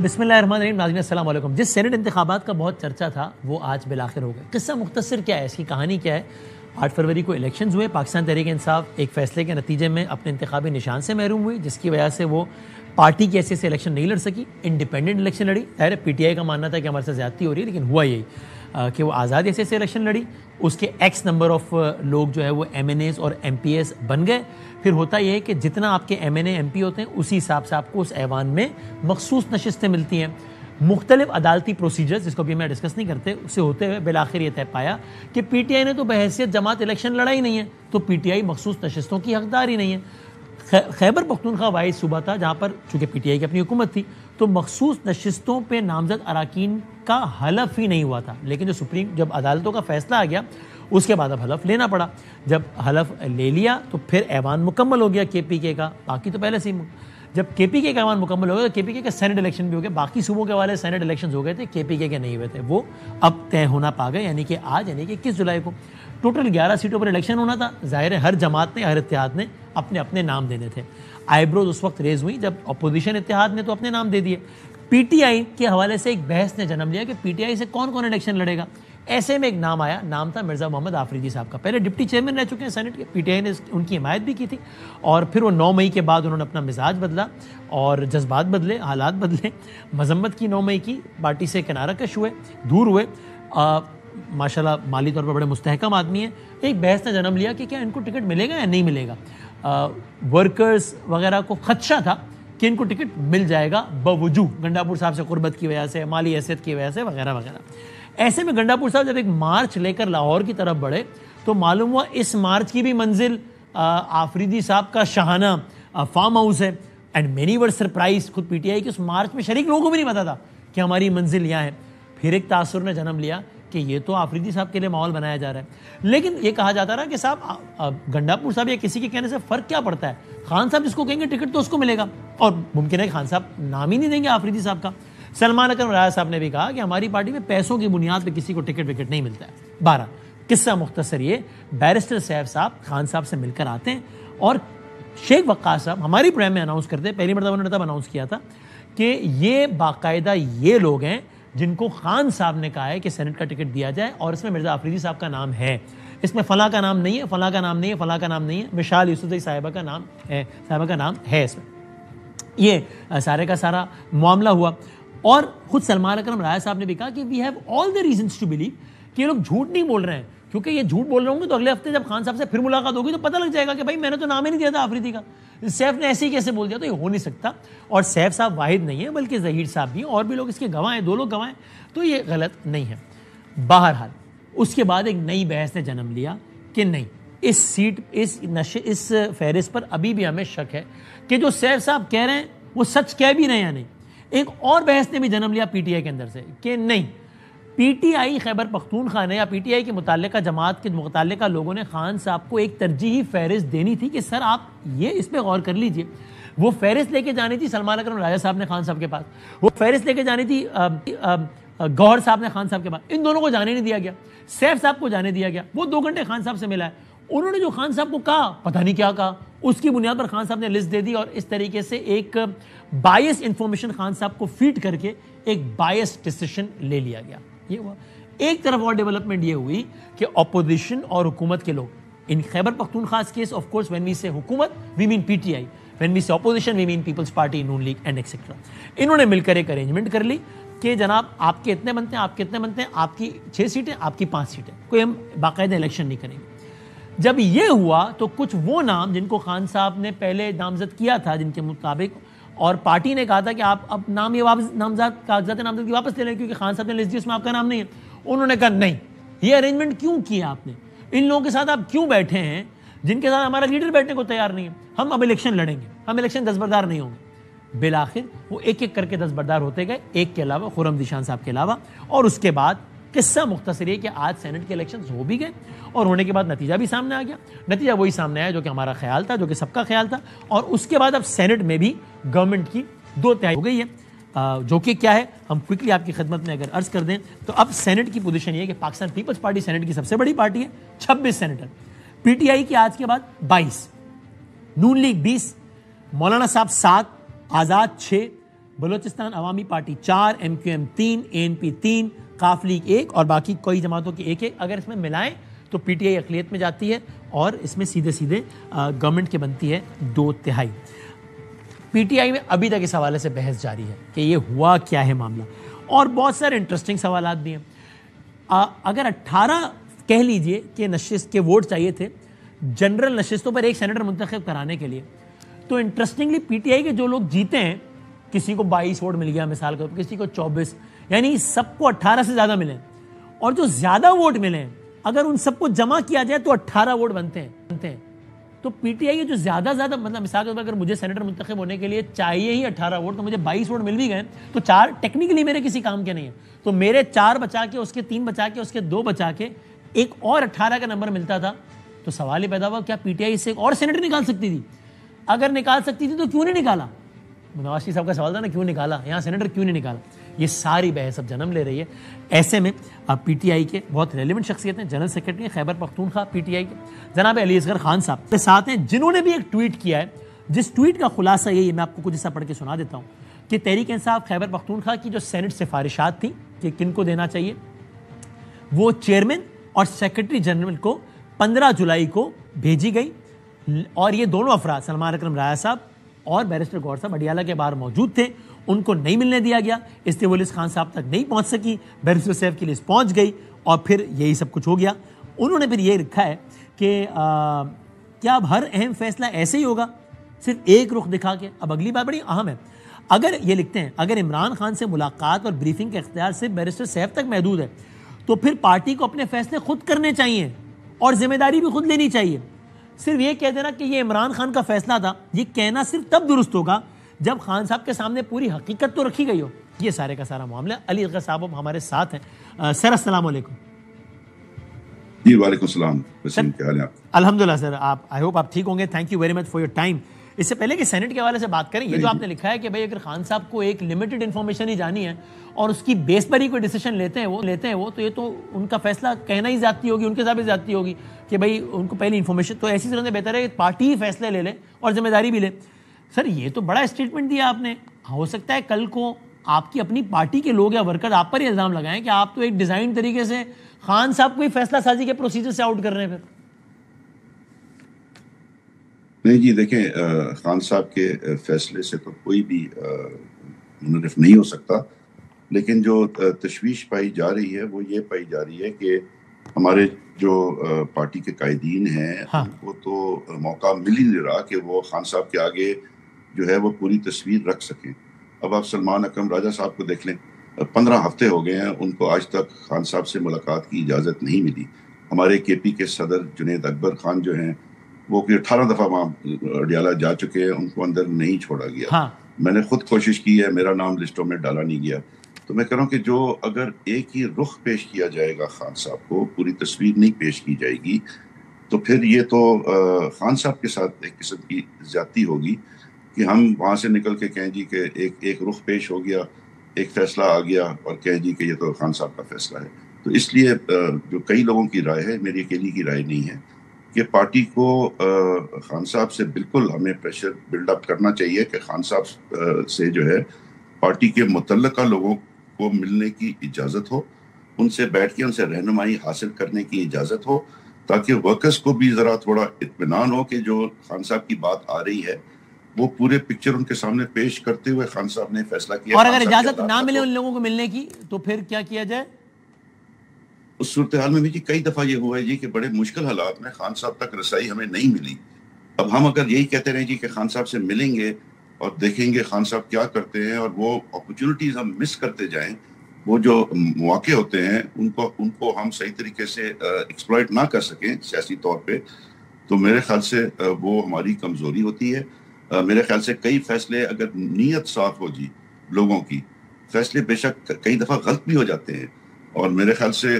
بسم اللہ الرحمن الرحیم. ناظرین السلام علیکم. جس سینٹ انتخابات کا بہت چرچا تھا وہ آج بالآخر ہو گئے. قصہ مختصر کیا ہے, اس کی کہانی کیا ہے؟ 8 فروری کو الیکشنز ہوئے. پاکستان تحریک انصاف ایک فیصلے کے نتیجے میں اپنے انتخابی نشان سے محروم ہوئی, جس کی وجہ سے وہ پارٹی کی حیثیت سے الیکشن نہیں لڑ سکی, انڈیپینڈنٹ الیکشن لڑی. ظاہر پی ٹی آئی کا ماننا تھا کہ ہمارے ساتھ زیادتی ہو رہی ہے, لیکن ہوا یہی کہ وہ آزاد حیثیت سے الیکشن لڑی. اس کے ایکس نمبر آف لوگ جو ہے وہ ایم این ایز اور ایم پی ایز بن گئے. پھر ہوتا یہ ہے کہ جتنا آپ کے M N A M P ہوتے ہیں اسی حساب سے آپ کو اس ایوان میں مخصوص نشستیں ملتی ہیں. مختلف عدالتی پروسیجرز, جس کو بھی میں ڈسکس نہیں کرتے, اسے ہوتے ہوئے بالآخر یہ طے پایا کہ پی ٹی آئی نے تو بحیثیت جماعت الیکشن لڑا ہی نہیں ہے, تو پی ٹی آئی مخصوص نشستوں کی حقدار ہی نہیں ہے. خیبر پختونخوا واحد صوبہ تھا جہاں پر چونکہ پی ٹی آئی کی اپنی حکومت تھی تو مخصوص نشستوں پہ نامزد اراکین کا حلف ہی نہیں ہوا تھا. لیکن جب عدالتوں کا فیصلہ آ گیا اس کے بعد اب حلف لینا پڑا. جب حلف لے لیا تو پھر ایوان مکمل ہو گیا کے پی کے کا. باقی تو پہلے سے ہی جب کے پی کے کا ایوان مکمل ہو گیا تو کے پی کے کا سینٹ الیکشن بھی ہو گیا. باقی صوبوں کے والے سینٹ الیکشنز ہو گئے تھے, کے پی کے نہیں ہوئے تھے. وہ اب طے ہونا پا گئے, یعنی کہ آج یعنی کہ 21 جولائی کو ٹوٹل 11 سیٹوں پر الیکشن ہونا تھا. ظاہر ہے ہر جماعت نے, ہر اتحاد نے اپنے اپنے نام دینے تھے. آئیبروز اس وقت ریز ہوئی جب اپوزیشن اتحاد نے تو اپنے نام دے دیے. پی ٹی آئی کے حوالے سے ایک بحث نے جنم لیا کہ پی ٹی آئی سے کون کون الیکشن لڑے گا. ایسے میں ایک نام آیا, نام تھا مرزا محمد آفریدی صاحب کا. پہلے ڈپٹی چیئرمین رہ چکے ہیں سینٹ کے, پی ٹی آئی نے ان کی حمایت بھی کی تھی, اور پھر وہ 9 مئی کے بعد انہوں نے اپنا مزاج بدلا اور جذبات بدلے, حالات بدلے, مذمت کی 9 مئی کی, پارٹی سے کنارہ کش ہوئے, دور ہوئے. ماشاءاللہ مالی طور پر بڑے مستحکم آدمی ہیں. ایک بحث نے جنم لیا کہ کیا ان کو ٹکٹ ملے گا یا نہیں ملے گا. ورکرز وغیرہ کو خدشہ تھا کہ ان کو ٹکٹ مل جائے گا بوجوہ گنڈاپور صاحب سے قربت کی وجہ سے, مالی حیثیت کی وجہ سے, وغیرہ وغیرہ. ایسے میں گنڈاپور صاحب جب ایک مارچ لے کر لاہور کی طرف بڑھے تو معلوم ہوا اس مارچ کی بھی منزل آفریدی صاحب کا شاہانہ فارم ہاؤس ہے. اینڈ مینی ور سرپرائز, خود پی ٹی آئی کے اس مارچ میں شریک لوگوں کو بھی نہیں پتا تھا کہ ہماری منزل یہاں ہے. پھر ایک تاثر نے جنم لیا کہ یہ تو آفریدی صاحب کے لیے ماحول بنایا جا رہا ہے. لیکن یہ کہا جاتا رہا کہ صاحب گنڈاپور صاحب یا کسی کے کہنے سے فرق کیا پڑتا ہے, خان صاحب جس کو کہیں گے ٹکٹ تو اس کو ملے گا, اور ممکن ہے کہ خان صاحب نام ہی نہیں دیں گے آفریدی صاحب کا. سلمان اکرم راجہ صاحب نے بھی کہا کہ ہماری پارٹی میں پیسوں کی بنیاد پہ کسی کو ٹکٹ وکٹ نہیں ملتا ہے. 12 قصہ مختصر یہ, بیرسٹر سیف صاحب خان صاحب سے مل کر آتے ہیں اور شیخ وقاص صاحب ہماری پروگرام میں اناؤنس کرتے ہیں. پہلی مرتبہ انہوں نے تب اناؤنس کیا تھا کہ یہ باقاعدہ یہ لوگ ہیں جن کو خان صاحب نے کہا ہے کہ سینٹ کا ٹکٹ دیا جائے, اور اس میں مرزا آفریدی صاحب کا نام ہے, اس میں فلاں کا نام نہیں ہے, فلاں کا نام نہیں ہے, فلاں کا نام نہیں ہے, مشال یوسفزئی صاحبہ کا نام ہے, صاحبہ کا نام ہے اس میں. یہ سارے کا سارا معاملہ ہوا. اور خود سلمان اکرم راجہ صاحب نے بھی کہا کہ we have all the reasons to believe کہ یہ لوگ جھوٹ نہیں بول رہے ہیں, کیونکہ یہ جھوٹ بول رہے ہوں گے تو اگلے ہفتے جب خان صاحب سے پھر ملاقات ہوگی تو پتہ لگ جائے گا کہ بھائی میں نے تو نام ہی نہیں دیا تھا آفریدی کا, سیف نے ایسے ہی کیسے بول دیا. تو یہ ہو نہیں سکتا, اور سیف صاحب واحد نہیں ہے بلکہ ظہیر صاحب بھی ہیں, اور بھی لوگ اس کے گواہ ہیں, 2 لوگ گواہ ہیں, تو یہ غلط نہیں ہے. بہرحال اس کے بعد ایک نئی بحث نے جنم لیا کہ نہیں, اس سیٹ اس فہرست پر ابھی بھی ہمیں شک ہے کہ جو سیف صاحب کہہ رہے ہیں وہ سچ کہہ بھی رہے ہیں یا نہیں. ایک اور بحث نے بھی جنم لیا پی ٹی آئی کے اندر سے کہ نہیں, P T I Khyber Pakhtunkhwa نے یا پی ٹی آئی کے متعلقہ جماعت کے متعلقہ لوگوں نے خان صاحب کو ایک ترجیحی فہرست دینی تھی کہ سر آپ یہ اس پہ غور کر لیجئے. وہ فہرست لے کے جانی تھی سلمان اکرم راجہ صاحب نے خان صاحب کے پاس, وہ فہرست لے کے جانی تھی گوہر صاحب نے خان صاحب کے پاس. ان دونوں کو جانے نہیں دیا گیا, سیف صاحب کو جانے دیا گیا. وہ 2 گھنٹے خان صاحب سے ملا ہے, انہوں نے جو خان صاحب کو کہا پتہ نہیں کیا کہا, اس کی بنیاد پر خان صاحب نے لسٹ دے دی, اور اس طریقے سے ایک بائس انفارمیشن خان صاحب کو فیڈ کر کے ایک بائس ڈیسیشن لے لیا گیا. یہ ہوا. ایک طرف اور ڈیولپمنٹ یہ ہوئی کہ اپوزیشن اور حکومت کے لوگ, in Khyber Pakhtunkhwa case of course when we سے حکومت وی مین P T I, when we say opposition we mean People's Party, Noon League and etcetera. انہوں نے مل کر ایک ارینجمنٹ کر لی کہ جناب آپ کے اتنے بنتے ہیں, آپ کے اتنے بنتے ہیں, آپ کی 6 سیٹیں, آپ کی 5 سیٹیں, کوئی ہم باقاعدہ الیکشن نہیں کریں گے. جب یہ ہوا تو کچھ وہ نام جن کو خان صاحب نے پہلے نامزد کیا تھا جن کے مطابق, اور پارٹی نے کہا تھا کہ آپ اب نام یہ واپس کاغذات نامزدگی واپس لے لیں کیونکہ خان صاحب نے لسٹ دی اس میں آپ کا نام نہیں ہے. انہوں نے کہا نہیں, یہ ارینجمنٹ کیوں کیا آپ نے, ان لوگوں کے ساتھ آپ کیوں بیٹھے ہیں جن کے ساتھ ہمارا لیڈر بیٹھنے کو تیار نہیں ہے, ہم اب الیکشن لڑیں گے, ہم الیکشن دستبردار نہیں ہوں گے. بالآخر وہ ایک ایک کر کے دستبردار ہوتے گئے, ایک کے علاوہ خرم ذیشان صاحب کے علاوہ. اور اس کے بعد قصہ مختصر یہ کہ آج سینٹ کے الیکشنز ہو بھی گئے, اور ہونے کے بعد نتیجہ بھی سامنے آ گیا. نتیجہ وہی سامنے آیا جو کہ ہمارا خیال تھا, جو کہ سب کا خیال تھا. اور اس کے بعد اب سینٹ میں بھی گورنمنٹ کی 2/3 ہو گئی ہے, جو کہ کیا ہے ہم کوئکلی آپ کی خدمت میں اگر عرض کر دیں تو اب سینٹ کی پوزیشن یہ ہے کہ پاکستان پیپلز پارٹی سینٹ کی سب سے بڑی پارٹی ہے, 26 سینیٹر. پی ٹی آئی کی آج کے بعد 22, نون لیگ 20, مولانا صاحب 7, آزاد 6, بلوچستان عوامی پارٹی 4, MQM 3, ANP 3, قاف لیگ 1 اور باقی کوئی جماعتوں کی 1. اگر اس میں ملائیں تو PTI اقلیت میں جاتی ہے اور اس میں سیدھے گورنمنٹ کی بنتی ہے 2/3. PTI میں ابھی تک اس حوالے سے بحث جاری ہے کہ یہ ہوا کیا ہے معاملہ, اور بہت سارے انٹرسٹنگ سوالات بھی ہیں. اگر 18 کہہ لیجئے کہ نشست کے ووٹ چاہیے تھے جنرل نشستوں پر ایک سینیٹر منتخب کرانے کے لیے, تو انٹرسٹنگلی PTI کے جو لوگ جیتے ہیں, کسی کو 22 ووٹ مل گیا مثال کے, کسی کو 24, یعنی سب کو 18 سے زیادہ ملے, اور جو زیادہ ووٹ ملے اگر ان سب کو جمع کیا جائے تو 18 ووٹ بنتے ہیں. تو PTI کے جو زیادہ مطلب مثال کے طور پر اگر مجھے سینیٹر منتخب ہونے کے لیے چاہیے ہی 18 ووٹ, تو مجھے 22 ووٹ مل بھی گئے تو 4 ٹیکنیکلی میرے کسی کام کے نہیں ہیں, تو میرے 4 بچا کے, اس کے 3 بچا کے, اس کے 2 بچا کے ایک اور 18 کا نمبر ملتا تھا. تو سوال یہ پیدا ہوا کیا PTI سے ایک اور سینیٹر نکال سکتی تھی؟ اگر نکال سکتی تھی تو کیوں نہیں نکالا؟ نواز شریف صاحب کا سوال تھا نا, کیوں نکالا, یہاں سینیٹر کیوں نہیں نکالا؟ یہ ساری بحث اب جنم لے رہی ہے. ایسے میں PTI کے بہت ریلیونٹ شخصیت ہیں, general secretary Khyber Pakhtunkhwa PTI کے جناب علی اصغر خان صاحب کے ساتھ ہیں, جنہوں نے بھی ایک ٹویٹ کیا ہے, جس ٹویٹ کا خلاصہ یہی ہے, میں آپ کو کچھ حصہ پڑھ کے سنا دیتا ہوں کہ تحریک انصاف خیبر پختونخوا کی جو سینٹ سفارشات تھیں کہ کن کو دینا چاہیے, وہ چیئرمین اور سیکرٹری جنرل کو 15 جولائی کو بھیجی گئی, اور یہ دونوں افراد سلمان اکرم رایا صاحب اور بیرسٹر گور صاحب اڈیالہ کے باہر موجود تھے. ان کو نہیں ملنے دیا گیا, استیولیس خان صاحب تک نہیں پہنچ سکی, بیرسٹر سیف کی لسٹ پہنچ گئی, اور پھر یہی سب کچھ ہو گیا. انہوں نے پھر یہ لکھا ہے کہ کیا اب ہر اہم فیصلہ ایسے ہی ہوگا صرف ایک رخ دکھا کے؟ اب اگلی بات بڑی اہم ہے, اگر یہ لکھتے ہیں اگر عمران خان سے ملاقات اور بریفنگ کا اختیار صرف بیرسٹر سیف تک محدود ہے تو پھر پارٹی کو اپنے فیصلے خود کرنے چاہیے اور ذمہ داری بھی خود لینی چاہیے. صرف یہ کہہ دینا کہ یہ عمران خان کا فیصلہ تھا, یہ کہنا صرف تب درست ہوگا جب خان صاحب کے سامنے پوری حقیقت تو رکھی گئی ہو. یہ سارے کا سارا معاملہ. علی اصغر صاحب ہمارے ساتھ ہیں. سر السلام علیکم. جی وعلیکم السلام. وسیم کیا حال ہے آپ؟ الحمدللہ سر, آئی ہوپ آپ ٹھیک ہوں گے. Thank you very much for your time. اس سے پہلے کہ سینٹ کے حوالے سے بات کریں, یہ جو آپ نے لکھا ہے کہ بھائی اگر خان صاحب کو ایک لمیٹڈ انفارمیشن ہی جانی ہے اور اس کی بیس پر ہی کوئی ڈیسیشن لیتے ہیں وہ تو یہ تو ان کا فیصلہ کہنا ہی زیادتی ہوگی, ان کے ساتھ بھی زیادتی ہوگی کہ بھائی ان کو پہلی انفارمیشن. تو ایسی صورت میں بہتر ہے کہ پارٹی ہی فیصلے لے لے اور ذمہ داری بھی لے. سر یہ تو بڑا اسٹیٹمنٹ دیا آپ نے, ہو سکتا ہے کل کو آپ کی اپنی پارٹی کے لوگ یا ورکر آپ پر ہی الزام لگائیں کہ آپ تو ایک ڈیزائن طریقے سے خان صاحب کو ہی فیصلہ سازی کے پروسیجر سے آؤٹ کر رہے ہیں. پھر نہیں جی دیکھیں, خان صاحب کے فیصلے سے تو کوئی بھی منحرف نہیں ہو سکتا, لیکن جو تشویش پائی جا رہی ہے وہ یہ پائی جا رہی ہے کہ ہمارے جو پارٹی کے قائدین ہیں ان کو تو موقع مل ہی نہیں رہا کہ وہ خان صاحب کے آگے جو ہے وہ پوری تصویر رکھ سکیں. اب آپ سلمان اکرم راجہ صاحب کو دیکھ لیں, 15 ہفتے ہو گئے ہیں ان کو آج تک خان صاحب سے ملاقات کی اجازت نہیں ملی. ہمارے KP کے صدر جنید اکبر خان جو ہیں وہ 18 دفعہ وہاں اڈیالہ جا چکے ہیں, ان کو اندر نہیں چھوڑا گیا. میں نے خود کوشش کی ہے, میرا نام لسٹوں میں ڈالا نہیں گیا. تو میں کہہ رہا ہوں کہ جو اگر ایک ہی رخ پیش کیا جائے گا خان صاحب کو, پوری تصویر نہیں پیش کی جائے گی, تو پھر یہ تو خان صاحب کے ساتھ ایک قسم کی زیادتی ہوگی کہ ہم وہاں سے نکل کے کہیں جی کہ ایک رخ پیش ہو گیا, ایک فیصلہ آ گیا اور کہیں جی کہ یہ تو خان صاحب کا فیصلہ ہے. تو اس لیے جو کئی لوگوں کی رائے ہے, میری اکیلی کی رائے نہیں ہے, کہ پارٹی کو خان صاحب سے بالکل ہمیں پریشر بلڈ اپ کرنا چاہیے کہ خان صاحب سے جو ہے پارٹی کے متعلقہ لوگوں کو ملنے کی اجازت ہو, ان سے بیٹھ کے ان سے رہنمائی حاصل کرنے کی اجازت ہو, تاکہ ورکرز کو بھی ذرا تھوڑا اطمینان ہو کہ جو خان صاحب کی بات آ رہی ہے وہ پورے پکچر ان کے سامنے پیش کرتے ہوئے خان صاحب نے فیصلہ کیا. اور اگر اجازت نہ ملے ان لوگوں کو ملنے کی تو پھر کیا کیا جائے؟ اس صورتحال میں بھی جی کئی دفعہ یہ ہوا ہے جی کہ بڑے مشکل حالات میں خان صاحب تک رسائی ہمیں نہیں ملی. اب ہم اگر یہی کہتے رہیں جی کہ خان صاحب سے ملیں گے اور دیکھیں گے خان صاحب کیا کرتے ہیں, اور وہ اپرچونٹیز ہم مس کرتے جائیں, وہ جو مواقع ہوتے ہیں ان کو ہم صحیح طریقے سے ایکسپلائٹ نہ کر سکیں سیاسی طور پہ, تو میرے خیال سے وہ ہماری کمزوری ہوتی ہے. میرے خیال سے کئی فیصلے اگر نیت صاف ہو جی لوگوں کی, فیصلے بے شک کئی دفعہ غلط بھی ہو جاتے ہیں, اور میرے خیال سے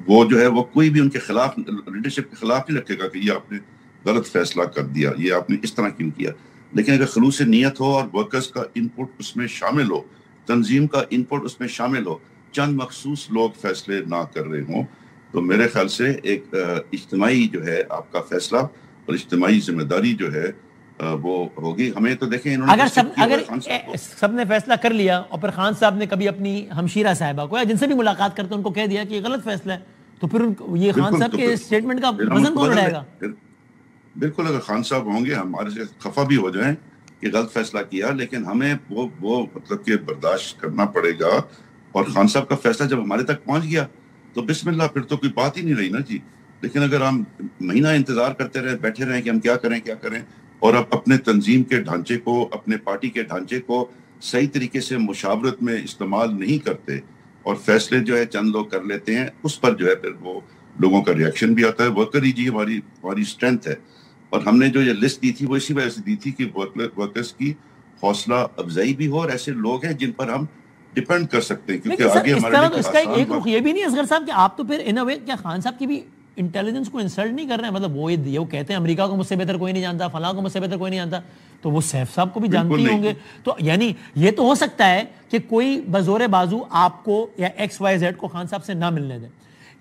وہ جو ہے وہ کوئی بھی ان کے خلاف لیڈرشپ کے خلاف نہیں رکھے گا کہ یہ آپ نے غلط فیصلہ کر دیا, یہ آپ نے اس طرح کیوں کیا. لیکن اگر خلوص نیت ہو اور ورکرز کا انپٹ اس میں شامل ہو, تنظیم کا انپٹ اس میں شامل ہو, چند مخصوص لوگ فیصلے نہ کر رہے ہوں, تو میرے خیال سے ایک اجتماعی جو ہے آپ کا فیصلہ اور اجتماعی ذمہ داری جو ہے وہ ہوگی. ہمیں تو دیکھیں انہوں نے اگر سب نے فیصلہ کر لیا اور پھر خان صاحب نے کبھی اپنی ہمشیرہ صاحبہ کو یا جن سے بھی ملاقات کرتے ان کو کہہ دیا کہ یہ غلط فیصلہ ہے, تو پھر یہ خان صاحب کے اسٹیٹمنٹ کا وزن کون اڑائے گا؟ بالکل, اگر خان صاحب ہوں گے ہمارے سے خفا بھی ہو جائیں کہ غلط فیصلہ کیا, لیکن ہمیں وہ مطلب کہ برداشت کرنا پڑے گا. اور خان صاحب کا فیصلہ جب ہمارے تک پہنچ گیا تو بسم اللہ, پھر تو کوئی بات ہی نہیں رہی نا جی. لیکن اگر ہم مہینہ انتظار کرتے رہے, بیٹھے رہیں کہ ہم کیا کریں اور اب اپنے تنظیم کے ڈھانچے کو, اپنے پارٹی کے ڈھانچے کو صحیح طریقے سے مشاورت میں استعمال نہیں کرتے اور فیصلے جو ہے چند لوگ کر لیتے ہیں, اس پر جو ہے پھر وہ لوگوں کا ریئیکشن بھی آتا ہے. ورکر ہی جی ہماری اسٹرینتھ ہے, اور ہم نے جو یہ لسٹ دی تھی وہ اسی وجہ سے دی تھی کہ ورکرز کی حوصلہ افزائی بھی ہو, اور ایسے لوگ ہیں جن پر ہم ڈیپینڈ کر سکتے ہیں, کیونکہ آگے ہمارے لیے اس کا ایک رخ یہ بھی نہیں اصغر صاحب کہ آپ تو پھر ان اے وے کیا خان صاحب کی بھی انٹیلیجنس کو انسلٹ نہیں کر رہے ہیں؟ مطلب وہ کہتے ہیں امریکہ کو مجھ سے بہتر کوئی نہیں جانتا, فلاں کو مجھ سے بہتر کوئی نہیں جانتا, تو وہ سیف صاحب کو بھی جانتی ہوں گے. تو یعنی یہ تو ہو سکتا ہے کہ کوئی بزور بازو آپ کو یا ایکس وائی زیڈ کو خان صاحب سے نہ ملنے دے.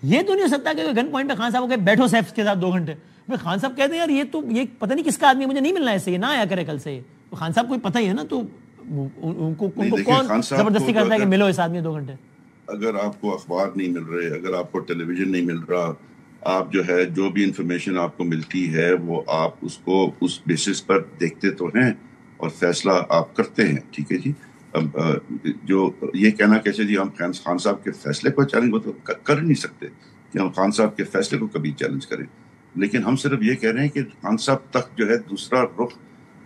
یہ تو نہیں ہو سکتا کہ گن پوائنٹ پہ خان صاحب کو کہ بیٹھو سیف کے ساتھ 2 گھنٹے. خان صاحب کہتے ہیں یار یہ پتہ نہیں کس کا آدمی ہے, مجھے نہیں ملنا ہے اس سے, یہ نہ آیا کرے کل سے. تو خان صاحب کو پتہ ہی ہے نا, تو ان کو کون زبردستی کرتا ہے کہ ملو اس آدمی 2 گھنٹے. اگر آپ کو اخبار نہیں مل رہے, اگر آپ کو ٹیلی ویژن نہیں مل رہا, آپ جو ہے جو بھی انفارمیشن آپ کو ملتی ہے وہ آپ اس کو اس بیسس پر دیکھتے تو ہیں اور فیصلہ آپ کرتے ہیں, ٹھیک ہے جی. جو یہ کہنا کیسے جی ہم خان صاحب کے فیصلے کو چیلنج تو کر نہیں سکتے کہ ہم خان صاحب کے فیصلے کو کبھی چیلنج کریں, لیکن ہم صرف یہ کہہ رہے ہیں کہ خان صاحب تک جو ہے دوسرا رخ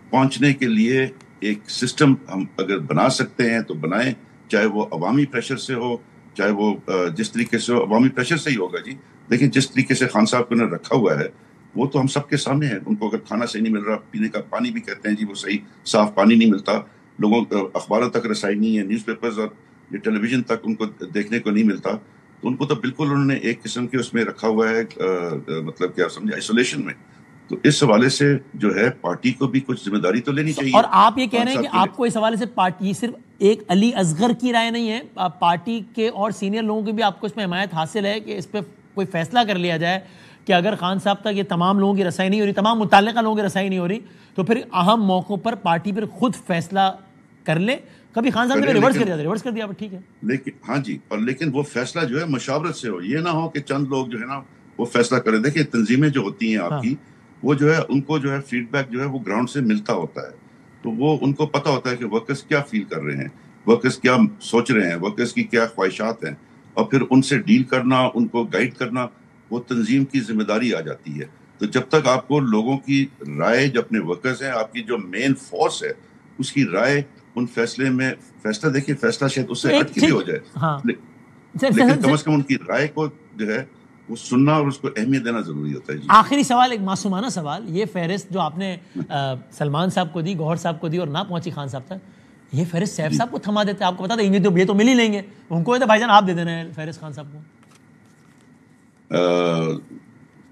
پہنچنے کے لیے ایک سسٹم ہم اگر بنا سکتے ہیں تو بنائیں, چاہے وہ عوامی پریشر سے ہو, چاہے وہ جس طریقے سے ہو. عوامی پریشر سے ہی ہوگا جی. لیکن جس طریقے سے خان صاحب کو نے رکھا ہوا ہے وہ تو ہم سب کے سامنے ہے. ان کو اگر کھانا صحیح نہیں مل رہا, پینے کا پانی بھی کہتے ہیں جی وہ صحیح صاف پانی نہیں ملتا, لوگوں اخباروں تک رسائی نہیں ہے, نیوز پیپرز اور یہ ٹیلی ویژن تک ان کو دیکھنے کو نہیں ملتا, تو ان کو تو بالکل انہوں نے ایک قسم کے اس میں رکھا ہوا ہے, مطلب کیا سمجھے, آئسولیشن میں. تو اس حوالے سے جو ہے پارٹی کو بھی کچھ ذمہ داری تو لینی چاہیے. اور آپ یہ کہہ رہے ہیں کہ آپ کو اس حوالے سے پارٹی صرف ایک علی اصغر کی رائے نہیں ہے, پارٹی کے اور سینئر لوگوں کی بھی آپ کو اس میں حمایت حاصل ہے کہ اس پہ کوئی فیصلہ کر لیا جائے کہ اگر خان صاحب تک یہ تمام لوگوں کی رسائی نہیں ہو رہی, تمام متعلقہ لوگوں کی رسائی نہیں ہو رہی, تو پھر اہم موقعوں پر پارٹی پھر خود فیصلہ کر لے. کبھی خان صاحب نے ریورس کر دیا, ٹھیک ہے, لیکن ہاں جی, اور لیکن وہ فیصلہ جو ہے مشاورت سے ہو, یہ نہ ہو کہ چند لوگ جو ہے نا وہ فیصلہ کریں. دیکھیں تنظیمیں جو ہوتی ہیں آپ کی, وہ جو ہے ان کو جو ہے فیڈ بیک جو ہے وہ گراؤنڈ سے ملتا ہوتا ہے, تو وہ ان کو پتہ ہوتا ہے کہ ورکرز کیا فیل کر رہے ہیں, ورکرز کیا سوچ رہے ہیں, ورکرز کی کیا خواہشات ہیں, اور پھر ان سے ڈیل کرنا, ان کو گائیڈ کرنا, وہ تنظیم کی ذمہ داری آ جاتی ہے. تو جب تک آپ کو لوگوں کی رائے, جو اپنے ورکرز ہیں, آپ کی جو مین فورس ہے, اس کی رائے ان فیصلے میں, فیصلہ دیکھیے فیصلہ شاید اس سے ہٹ کے بھی ہو جائے, لیکن کم از کم ان کی رائے کو جو ہے وہ سننا اور اس کو اہمیت دینا ضروری ہوتا ہے. جی آخری سوال, ایک معصومانہ سوال, یہ فہرست جو آپ نے سلمان صاحب کو دی, گوہر صاحب کو دی اور نہ پہنچی خان صاحب تک, یہ فہرست سیف صاحب کو تھما دیتے, آپ کو بتا دیں یہ تو مل ہی لیں گے, ان کو بھائی جان آپ دے دینا ہے فہرست خان صاحب کو.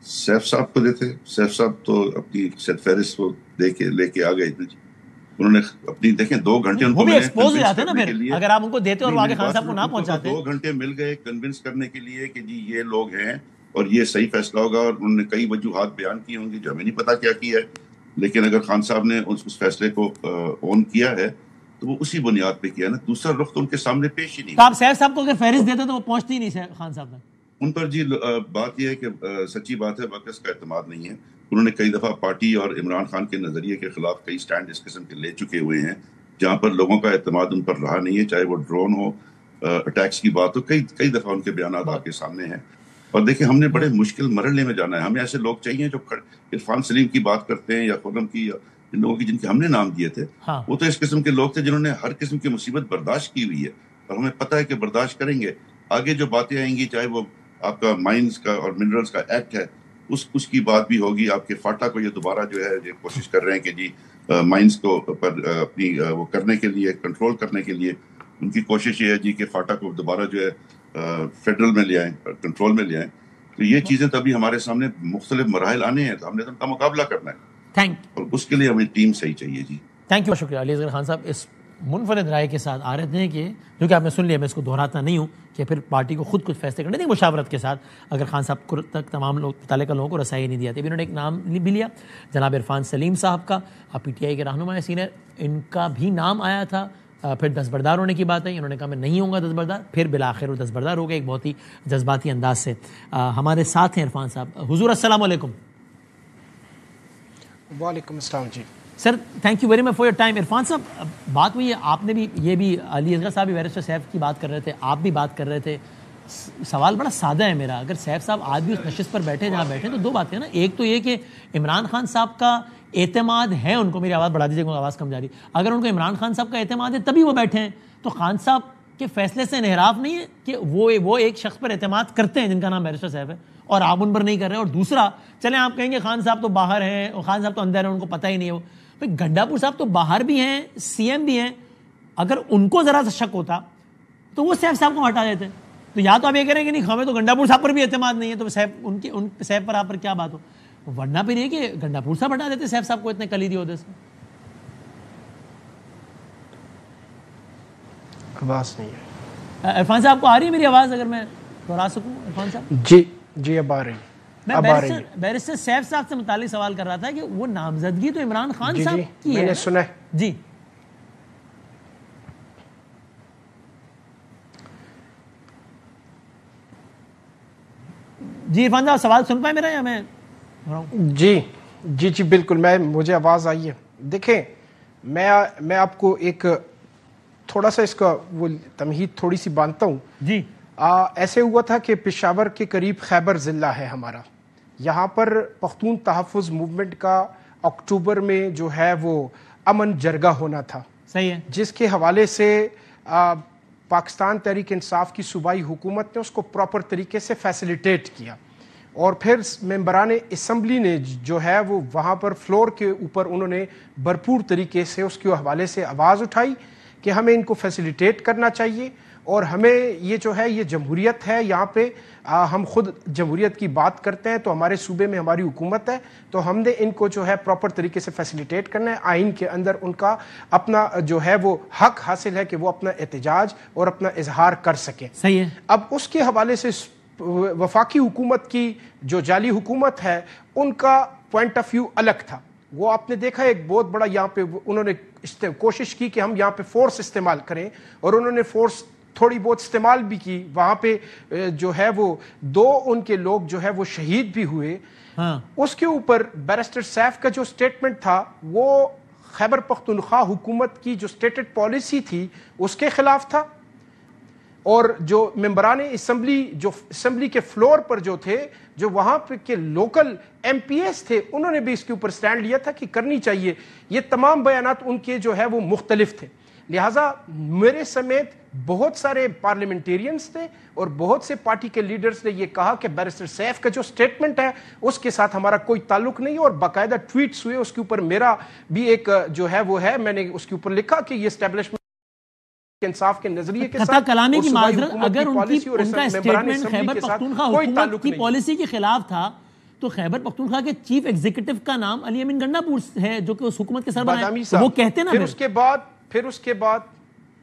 سیف صاحب کو دیتے, سیف صاحب تو اپنی فہرست کو لے کے آ گئے تھے, انہوں نے اپنی دیکھیں 2 گھنٹے ان کو بھی ایکسپوز ہو جاتے ہیں نا پھر, اگر آپ ان کو دیتے اور آگے خان صاحب کو نہ پہنچاتے. 2 گھنٹے مل گئے کنونس کرنے کے لیے کہ جی یہ لوگ ہیں اور یہ صحیح فیصلہ ہوگا, اور انہوں نے کئی وجوہات بیان کی ہوں گی جو ہمیں نہیں پتا کیا کی ہے, لیکن اگر خان صاحب نے اس فیصلے کو اون کیا ہے تو وہ اسی بنیاد پہ کیا نا, دوسرا رخ تو ان کے سامنے پیش ہی نہیں. تو آپ سیف صاحب کو اگر فہرست دیتے تو وہ پہنچتی ہی نہیں خان صاحب تک. ان پر جی بات یہ ہے کہ سچی بات ہے, ورکرز کا اعتماد نہیں ہے. انہوں نے کئی دفعہ پارٹی اور عمران خان کے نظریے کے خلاف کئی سٹینڈ اس قسم کے لے چکے ہوئے ہیں, جہاں پر لوگوں کا اعتماد ان پر رہا نہیں ہے, چاہے وہ ڈرون ہو, اٹیکس کی بات ہو, کئی دفعہ ان کے بیانات آپ کے سامنے ہیں. اور دیکھیں ہم نے بڑے مشکل مرحلے میں جانا ہے, ہمیں ایسے لوگ چاہیے جو عرفان سلیم کی بات کرتے ہیں یا خرم کی, یا ان لوگوں کی جن کے ہم نے نام دیے تھے, وہ تو اس قسم کے لوگ تھے جنہوں نے ہر قسم کی مصیبت برداشت کی ہوئی ہے, اور ہمیں پتہ ہے کہ برداشت کریں گے. آگے جو باتیں آئیں گی, چاہے وہ آپ کا مائنز کا اور منرلز کا ایکٹ ہے, اس کی بات بھی ہوگی. آپ کے فاٹا کو یہ دوبارہ جو ہے یہ کوشش کر رہے ہیں کہ جی مائنز کو پر اپنی وہ کرنے کے لیے, کنٹرول کرنے کے لیے ان کی کوشش یہ ہے جی کہ فاٹا کو دوبارہ جو ہے فیڈرل میں لے آئیں, کنٹرول میں لے آئیں. تو یہ چیزیں تو ابھی ہمارے سامنے مختلف مراحل آنے ہیں, تو ہم نے ان کا مقابلہ کرنا ہے, اور اس کے لیے ہمیں ٹیم صحیح چاہیے. جی تھینک یو, شکریہ علی اصغر خان صاحب اس منفرد رائے کے ساتھ آ رہے تھے کہ جو کہ آپ نے سن لیا, میں اس کو دہراتا نہیں ہوں, کہ پھر پارٹی کو خود کچھ فیصلے کرنے دیں مشاورت کے ساتھ, اگر خان صاحب تک تمام لوگ متعلقہ لوگوں کو رسائی نہیں دیا. انہوں نے ایک نام بھی لیا جناب عرفان سلیم صاحب کا, پی ٹی آئی کے رہنما سینئر, ان کا بھی نام آیا تھا. پھر دستبردار ہونے کی بات ہے, انہوں نے کہا میں نہیں ہوں گا دستبردار, پھر بالآخر وہ دستبردار ہو گئے ایک بہت ہی جذباتی انداز سے. ہمارے ساتھ ہیں عرفان صاحب. حضور السلام علیکم. وعلیکم السلام. جی sir, thank you very much for your time. Irfan صاحب, بات ہوئی ہے, آپ نے بھی, یہ بھی علی اصغر صاحب بھی بیرسٹر سیف کی بات کر رہے تھے, آپ بھی بات کر رہے تھے. سوال بڑا سادہ ہے میرا, اگر سیف صاحب آج بھی اس نشست پر بیٹھے جہاں بیٹھے تو دو باتیں نا, ایک تو یہ کہ عمران خان صاحب کا اعتماد ہے ان کو, میری آواز بڑھا دیجیے گا, آواز کم جا رہی, اگر ان کو عمران خان صاحب کا اعتماد ہے تبھی وہ بیٹھے ہیں, تو خان صاحب کے فیصلے سے انحراف نہیں ہے کہ وہ ایک شخص پر اعتماد کرتے ہیں جن کا نام بیرسٹر سیف ہے, اور آپ ان پر نہیں کر رہے. اور دوسرا, چلیں آپ کہیں گے خان صاحب تو باہر ہیں, اور خان صاحب تو اندر ہیں, ان کو پتہ ہی نہیں ہے. وہ گنڈا پور صاحب تو باہر بھی ہیں, سی ایم بھی ہیں, اگر ان کو ذرا سا شک ہوتا تو وہ سیف صاحب کو ہٹا دیتے. تو یا تو آپ یہ کہہ رہے ہیں کہ نہیں ہمیں تو گنڈا پور صاحب پر بھی اعتماد نہیں ہے, تو سیف پر آپ پر کیا بات ہو, ورنہ پھر یہ کہ گنڈا پور صاحب ہٹا دیتے سیف صاحب کو اتنے کلیدی عہدے سے. آواز نہیں ہے. عرفان صاحب کو آ رہی ہے میری آواز, اگر میں دہرا سکوں عرفان صاحب؟ جی اب آ رہی ہے. میں بیرسٹر سیف صاحب سے متعلق سوال کر رہا تھا کہ وہ نامزدگی تو عمران خان صاحب کی ہے, میں نے سنا ہے. جی جی عرفان صاحب سوال سن پائے میرا یا میں؟ جی بالکل, مجھے آواز آئی ہے. دیکھیں, میں آپ کو ایک تھوڑا سا اس کا وہ تمہید تھوڑی سی باندھتا ہوں. جی ایسے ہوا تھا کہ پشاور کے قریب خیبر ضلع ہے ہمارا, یہاں پر پختون تحفظ موومنٹ کا اکتوبر میں جو ہے وہ امن جرگہ ہونا تھا. صحیح ہے. جس کے حوالے سے پاکستان تحریک انصاف کی صوبائی حکومت نے اس کو پراپر طریقے سے فیسیلیٹیٹ کیا, اور پھر ممبران اسمبلی نے جو ہے وہ وہاں پر فلور کے اوپر انہوں نے بھرپور طریقے سے اس کے حوالے سے آواز اٹھائی کہ ہمیں ان کو فیسیلیٹیٹ کرنا چاہیے, اور ہمیں یہ جو ہے یہ جمہوریت ہے, یہاں پہ ہم خود جمہوریت کی بات کرتے ہیں, تو ہمارے صوبے میں ہماری حکومت ہے, تو ہم نے ان کو جو ہے پراپر طریقے سے فیسیلیٹیٹ کرنا ہے. آئین کے اندر ان کا اپنا جو ہے وہ حق حاصل ہے کہ وہ اپنا احتجاج اور اپنا اظہار کر سکیں. صحیح ہے. اب اس کے حوالے سے وفاقی حکومت کی جو جعلی حکومت ہے ان کا پوائنٹ آف ویو الگ تھا. وہ آپ نے دیکھا ایک بہت بڑا یہاں پہ انہوں نے کوشش کی کہ ہم یہاں پہ فورس استعمال کریں, اور انہوں نے فورس تھوڑی بہت استعمال بھی کی. وہاں پہ جو ہے وہ 2 ان کے لوگ جو ہے وہ شہید بھی ہوئے. اس کے اوپر بیرسٹر سیف کا جو سٹیٹمنٹ تھا وہ خیبر پختونخوا حکومت کی جو سٹیٹڈ پالیسی تھی اس کے خلاف تھا, اور جو ممبران اسمبلی کے فلور پر جو تھے, جو وہاں پہ کے لوکل ایم پی ایس تھے, انہوں نے بھی اس کے اوپر سٹینڈ لیا تھا کہ کرنی چاہیے. یہ تمام بیانات ان کے جو ہے وہ مختلف تھے. لہٰذا میرے سمیت بہت سارے پارلیمنٹیرینز تھے اور بہت سے پارٹی کے لیڈرز نے یہ کہا کہ بیرسٹر سیف کا جو سٹیٹمنٹ ہے اس کے ساتھ ہمارا کوئی تعلق نہیں, اور باقاعدہ ٹویٹس ہوئے. اس کے اوپر میرا بھی ایک جو ہے وہ ہے, میں نے اس کے اوپر لکھا کہ یہ اسٹیبلشمنٹ انصاف کے نظریے کے ساتھ کلامی کی معذرت, اگر ان کا اسٹیٹمنٹ خیبر پختونخوا حکومت کی پالیسی کے خلاف تھا تو خیبر پختونخوا کے چیف ایگزیکٹو کا نام علی امین گنڈا پور ہے جو کہ اس حکومت کے سربراہ ہیں. وہ کہتے نا پھر اس کے بعد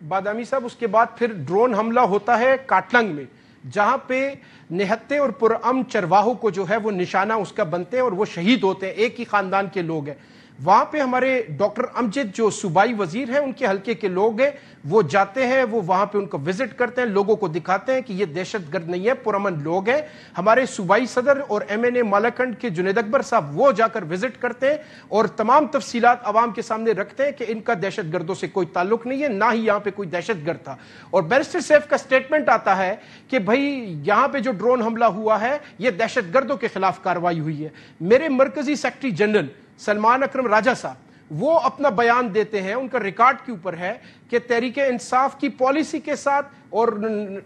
بادامی صاحب اس کے بعد پھر ڈرون حملہ ہوتا ہے کاٹلنگ میں, جہاں پہ نہتے اور پرامن چرواہوں کو جو ہے وہ نشانہ اس کا بنتے ہیں اور وہ شہید ہوتے ہیں, ایک ہی خاندان کے لوگ ہیں. وہاں پہ ہمارے ڈاکٹر امجد جو صوبائی وزیر ہیں ان کے حلقے کے لوگ ہیں, وہ جاتے ہیں, وہ وہاں پہ ان کو وزٹ کرتے ہیں, لوگوں کو دکھاتے ہیں کہ یہ دہشت گرد نہیں ہے, پرامن لوگ ہیں. ہمارے صوبائی صدر اور ایم این اے مالاکنڈ کے جنید اکبر صاحب وہ جا کر وزٹ کرتے ہیں اور تمام تفصیلات عوام کے سامنے رکھتے ہیں کہ ان کا دہشت گردوں سے کوئی تعلق نہیں ہے, نہ ہی یہاں پہ کوئی دہشت گرد تھا. اور بیرسٹر سیف کا سٹیٹمنٹ آتا ہے کہ بھائی یہاں پہ جو ڈرون حملہ ہوا ہے یہ دہشت گردوں کے خلاف کارروائی ہوئی ہے. میرے مرکزی سیکرٹری جنرل سلمان اکرم راجہ صاحب وہ اپنا بیان دیتے ہیں, ان کا ریکارڈ کے اوپر ہے کہ تحریک انصاف کی پالیسی کے ساتھ اور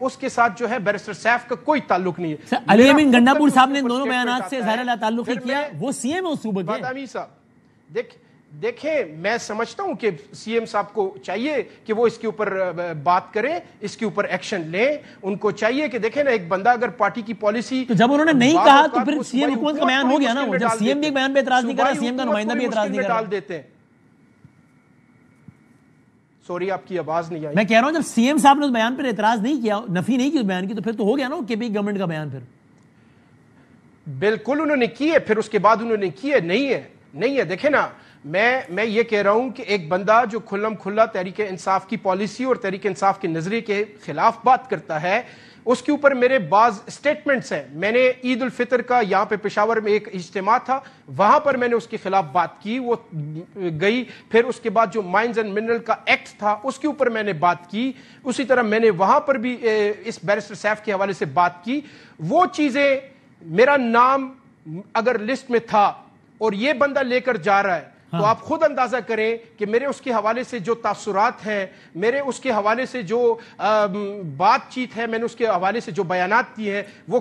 اس کے ساتھ جو ہے بیرسٹر سیف کا کوئی تعلق نہیں ہے. علی امین گنڈا پور صاحب نے دونوں بیانات سے ظاہر اللہ تعلق کیا, وہ سی ایم ہے اس صوبے کے. بادامی صاحب دیکھیں, میں سمجھتا ہوں کہ سی ایم صاحب کو چاہیے کہ وہ اس کے اوپر بات کریں, اس کے اوپر ایکشن لیں. ان کو چاہیے کہ دیکھیں نا, ایک بندہ اگر پارٹی کی پالیسی, تو جب انہوں نے نہیں کہا تو پھر سی ایم حکومت کا بیان ہو گیا نا. وہ جب سی ایم بھی بیان پہ اعتراض نہیں کر رہا, سی ایم کا نمائندہ بھی اعتراض نہیں کر رہا. سوری آپ کی آواز نہیں آئی. میں کہہ رہا ہوں جب سی ایم صاحب نے اس بیان پر اعتراض نہیں کیا, نفی نہیں کی اس بیان کی, تو پھر تو ہو گیا نا کہ بھی گورنمنٹ کا بیان. پھر بالکل انہوں نے کی ہے, پھر اس کے بعد انہوں نے کی ہے. نہیں ہے. دیکھیں نا, میں یہ کہہ رہا ہوں کہ ایک بندہ جو کھلم کھلا تحریک انصاف کی پالیسی اور تحریک انصاف کے نظریے کے خلاف بات کرتا ہے, اس کے اوپر میرے بعض سٹیٹمنٹس ہیں. میں نے عید الفطر کا یہاں پہ پشاور میں ایک اجتماع تھا, وہاں پر میں نے اس کے خلاف بات کی, وہ گئی. پھر اس کے بعد جو مائنز اینڈ منرل کا ایکٹ تھا اس کے اوپر میں نے بات کی. اسی طرح میں نے وہاں پر بھی اس بیرسٹر سیف کے حوالے سے بات کی. وہ چیزیں, میرا نام اگر لسٹ میں تھا اور یہ بندہ لے کر جا رہا ہے, تو آپ خود اندازہ کریں کہ میرے اس کے حوالے سے جو تاثرات ہیں, میرے اس کے حوالے سے جو بات چیت ہے, میں نے اس کے حوالے سے جو بیانات دیے ہیں, وہ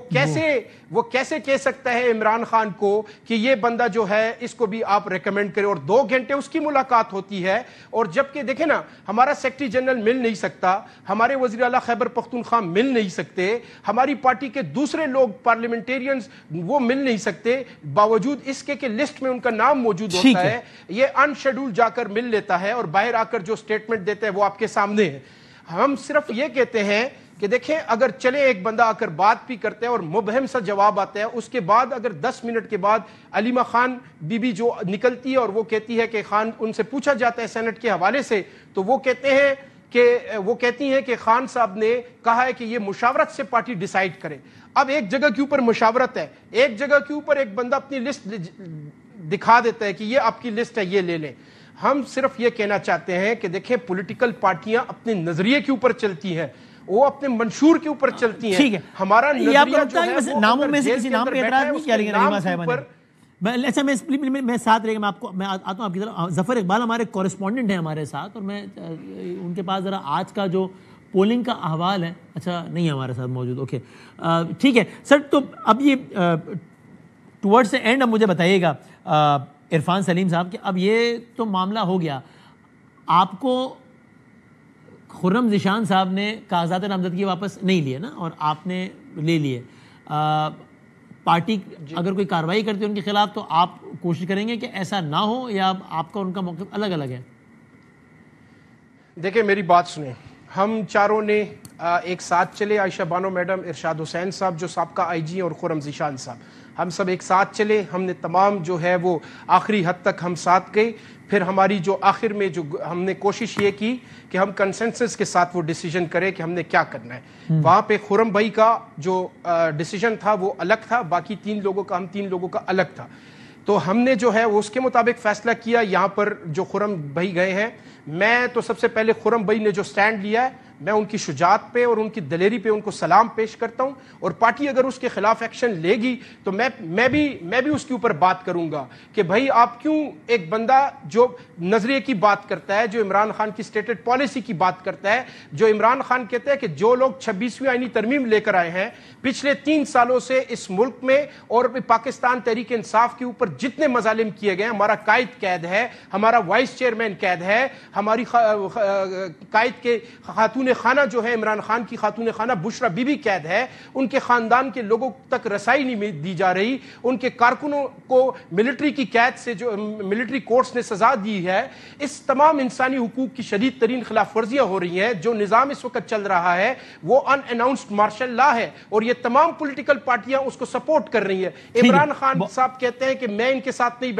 کیسے کہہ سکتا ہے عمران خان کو کہ یہ بندہ جو ہے اس کو بھی آپ ریکمینڈ کریں. اور 2 گھنٹے اس کی ملاقات ہوتی ہے, اور جبکہ دیکھیں نا, ہمارا سیکرٹری جنرل مل نہیں سکتا, ہمارے وزیر اعلیٰ خیبر پختونخوا مل نہیں سکتے, ہماری پارٹی کے دوسرے لوگ پارلیمنٹیرینز وہ مل نہیں سکتے, باوجود اس کے کہ لسٹ میں ان کا نام موجود ہوتا ہے. یہ ان شیڈول جا کر مل لیتا ہے اور باہر آ کر جو سٹیٹمنٹ دیتے ہیں وہ آپ کے سامنے ہے. ہم صرف یہ کہتے ہیں کہ دیکھیں, اگر چلے ایک بندہ آ کر بات بھی کرتے ہیں اور مبہم سا جواب آتا ہے, اس کے بعد اگر 10 منٹ کے بعد علیمہ خان بی بی جو نکلتی ہے اور وہ کہتی ہے کہ خان, ان سے پوچھا جاتا ہے سینٹ کے حوالے سے, تو وہ کہتی ہیں کہ خان صاحب نے کہا ہے کہ یہ مشاورت سے پارٹی ڈیسائیڈ کرے. اب ایک جگہ کے اوپر مشاورت ہے, ایک جگہ کے اوپر ایک بندہ اپنی لسٹ دکھا دیتا ہے کہ یہ آپ کی لسٹ ہے, یہ لے لیں. ہم صرف یہ کہنا چاہتے ہیں کہ دیکھیں, پولیٹیکل پارٹیاں اپنے نظریے کے اوپر چلتی ہیں, وہ اپنے منشور کے اوپر چلتی ہیں. ہمارا نظریہ جو ہے ناموں میں سے کسی نام پہ اعتراض نہیں کیا, لیکن علیمہ صاحبہ نے. اچھا, میں ساتھ رہے گا, میں آتا ہوں آپ کی طرف. ظفر اقبال ہمارے کورسپونڈنٹ ہیں ہمارے ساتھ, اور میں ان کے پاس ذرا آج کا جو پولنگ کا احوال ہے, اچھا نہیں ہے ہمارے ساتھ موجود, اوکے ٹھیک ہے سر. تو اب یہ ٹورڈ سے اینڈ اب مجھے بتائیے گا عرفان سلیم صاحب کہ اب یہ تو معاملہ ہو گیا, آپ کو خرم ذیشان صاحب نے کاغذات نامزدگی واپس نہیں لیے نا, اور آپ نے لے لیے. پارٹی اگر کوئی کارروائی کرتی ہے ان کے خلاف تو آپ کوشش کریں گے کہ ایسا نہ ہو, یا آپ کا ان کا موقف الگ الگ ہے؟ دیکھیں میری بات سنیں, ہم چاروں نے ایک ساتھ چلے, عائشہ بانو میڈم, ارشاد حسین صاحب جو سابقہ آئی جی, اور خرم ذیشان صاحب, ہم سب ایک ساتھ چلے. ہم نے تمام جو ہے وہ آخری حد تک ہم ساتھ گئے. پھر ہماری جو آخر میں جو ہم نے کوشش یہ کی کہ ہم کنسنسس کے ساتھ وہ ڈیسیجن کریں کہ ہم نے کیا کرنا ہے. وہاں پہ خرم بھائی کا جو ڈیسیجن تھا وہ الگ تھا, باقی 3 لوگوں کا, ہم 3 لوگوں کا الگ تھا. تو ہم نے جو ہے وہ اس کے مطابق فیصلہ کیا. یہاں پر جو خرم بھائی گئے ہیں, میں تو سب سے پہلے خرم بھائی نے جو سٹینڈ لیا ہے, میں ان کی شجاعت پہ اور ان کی دلیری پہ ان کو سلام پیش کرتا ہوں. اور پارٹی اگر اس کے خلاف ایکشن لے گی تو میں بھی اس کے اوپر بات کروں گا کہ بھائی آپ کیوں ایک بندہ جو نظریے کی بات کرتا ہے, جو عمران خان کی سٹیٹڈ پالیسی کی بات کرتا ہے, جو عمران خان کہتے ہیں کہ جو لوگ 26ویں آئینی ترمیم لے کر آئے ہیں پچھلے 3 سالوں سے اس ملک میں اور پاکستان تحریک انصاف کے اوپر جتنے مظالم کیے گئے, ہمارا قائد قید ہے, ہمارا وائس چیئرمین قید ہے, ہماری قائد کے خاتون خانہ جو ہے عمران خان کی خاتون خانہ بشرا بی بی قید ہے, ان کے خاندان کے لوگوں تک رسائی نہیں دی جا رہی, ان کے کارکنوں کو ملٹری کی قید سے جو ملٹری کورٹس نے سزا دی ہے. اس تمام انسانی حقوق کی شدید ترین خلاف ورزیاں ہو رہی ہیں. جو نظام اس وقت چل رہا ہے وہ ان اناؤنسڈ مارشل لا ہے, اور یہ تمام پولیٹیکل پارٹیاں اس کو سپورٹ کر رہی ہیں. عمران خان صاحب کہتے ہیں کہ میں ان کے ساتھ نہیں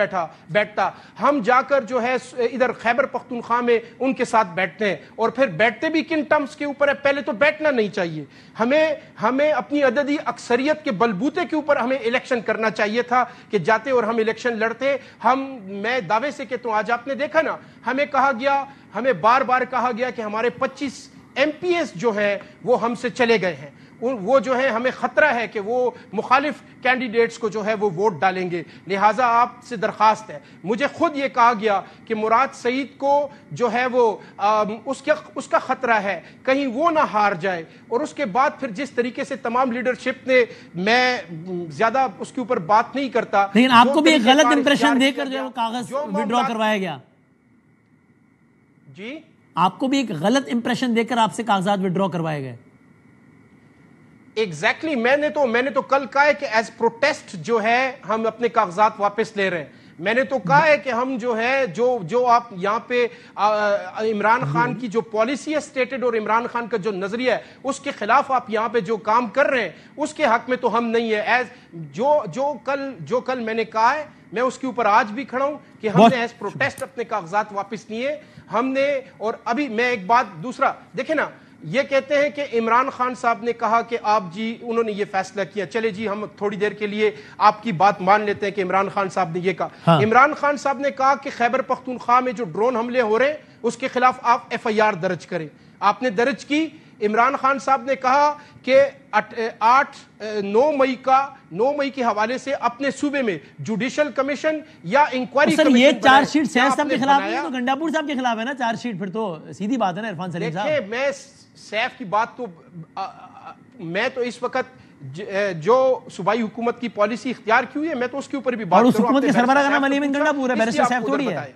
بیٹھتا, ہم جا کر جو ہے ادھر خیبر پختونخوا میں ان کے ساتھ بیٹھتے ہیں, اور پھر بیٹھتے بھی کن ٹرمز کے اوپر ہے, پہلے تو بیٹھنا نہیں چاہیے. ہمیں اپنی عددی اکثریت کے بلبوتے کے اوپر ہمیں الیکشن کرنا چاہیے تھا کہ جاتے اور ہم الیکشن لڑتے. میں دعوے سے کہتا ہوں, آج آپ نے دیکھا نا, ہمیں بار بار کہا گیا کہ ہمارے 25 MPs جو ہیں وہ ہم سے چلے گئے ہیں, وہ جو ہے ہمیں خطرہ ہے کہ وہ مخالف کینڈیڈیٹس کو جو ہے وہ ووٹ ڈالیں گے, لہٰذا آپ سے درخواست ہے. مجھے خود یہ کہا گیا کہ مراد سعید کو جو ہے وہ اس کا خطرہ ہے کہیں وہ نہ ہار جائے, اور اس کے بعد پھر جس طریقے سے تمام لیڈرشپ نے, میں زیادہ اس کے اوپر بات نہیں کرتا, لیکن آپ کو بھی ایک غلط امپریشن دے کر جو کاغذ وڈرا کروایا گیا. جی, آپ کو بھی ایک غلط امپریشن دے کر آپ سے کاغذات وڈرا کروائے گئے. ایگزیکٹلی میں نے تو کل کہا ہے کہ ایز پروٹیسٹ جو ہے ہم اپنے کاغذات واپس لے رہے ہیں. میں نے تو کہا ہے کہ ہم جو ہے جو آپ یہاں پہ عمران خان کی جو پالیسی ہے اسٹیٹڈ اور عمران خان کا جو نظریہ ہے اس کے خلاف آپ یہاں پہ جو کام کر رہے ہیں اس کے حق میں تو ہم نہیں ہے. جو کل میں نے کہا ہے میں اس کے اوپر آج بھی کھڑا ہوں کہ ہم نے ایز پروٹیسٹ اپنے کاغذات واپس لیے ہم نے. اور ابھی میں ایک بات دوسرا دیکھیں نا, یہ کہتے ہیں کہ عمران خان صاحب نے کہا کہ آپ جی انہوں نے یہ فیصلہ کیا, چلے جی ہم تھوڑی دیر کے لیے آپ کی بات مان لیتے ہیں کہ عمران خان صاحب نے یہ کہا. عمران خان صاحب نے کہا کہ خیبر پختونخوا میں جو ڈرون حملے ہو رہے ہیں اس کے خلاف آپ ایف آئی آر درج کریں. آپ نے درج کی. عمران خان صاحب نے کہا کہ 9 مئی کے حوالے سے اپنے صوبے میں جوڈیشل کمیشن یا انکوائری کمیشن. یہ چارج شیٹ سیف صاحب کے خلاف نہیں ہے تو گنڈاپور صاحب کے خلاف ہے نا چارج شیٹ, پھر تو سیدھی بات ہے نا عرفان سلیم صاحب. دیکھیں میں سیف کی بات تو میں تو اس وقت جو صوبائی حکومت کی پالیسی اختیار کی ہوئی ہے میں تو اس کے اوپر بھی بات کروں. اور اس حکومت کے سربراہ کا نام علی امین گنڈاپور ہے, بیرسٹر سیف تھوڑی ہے.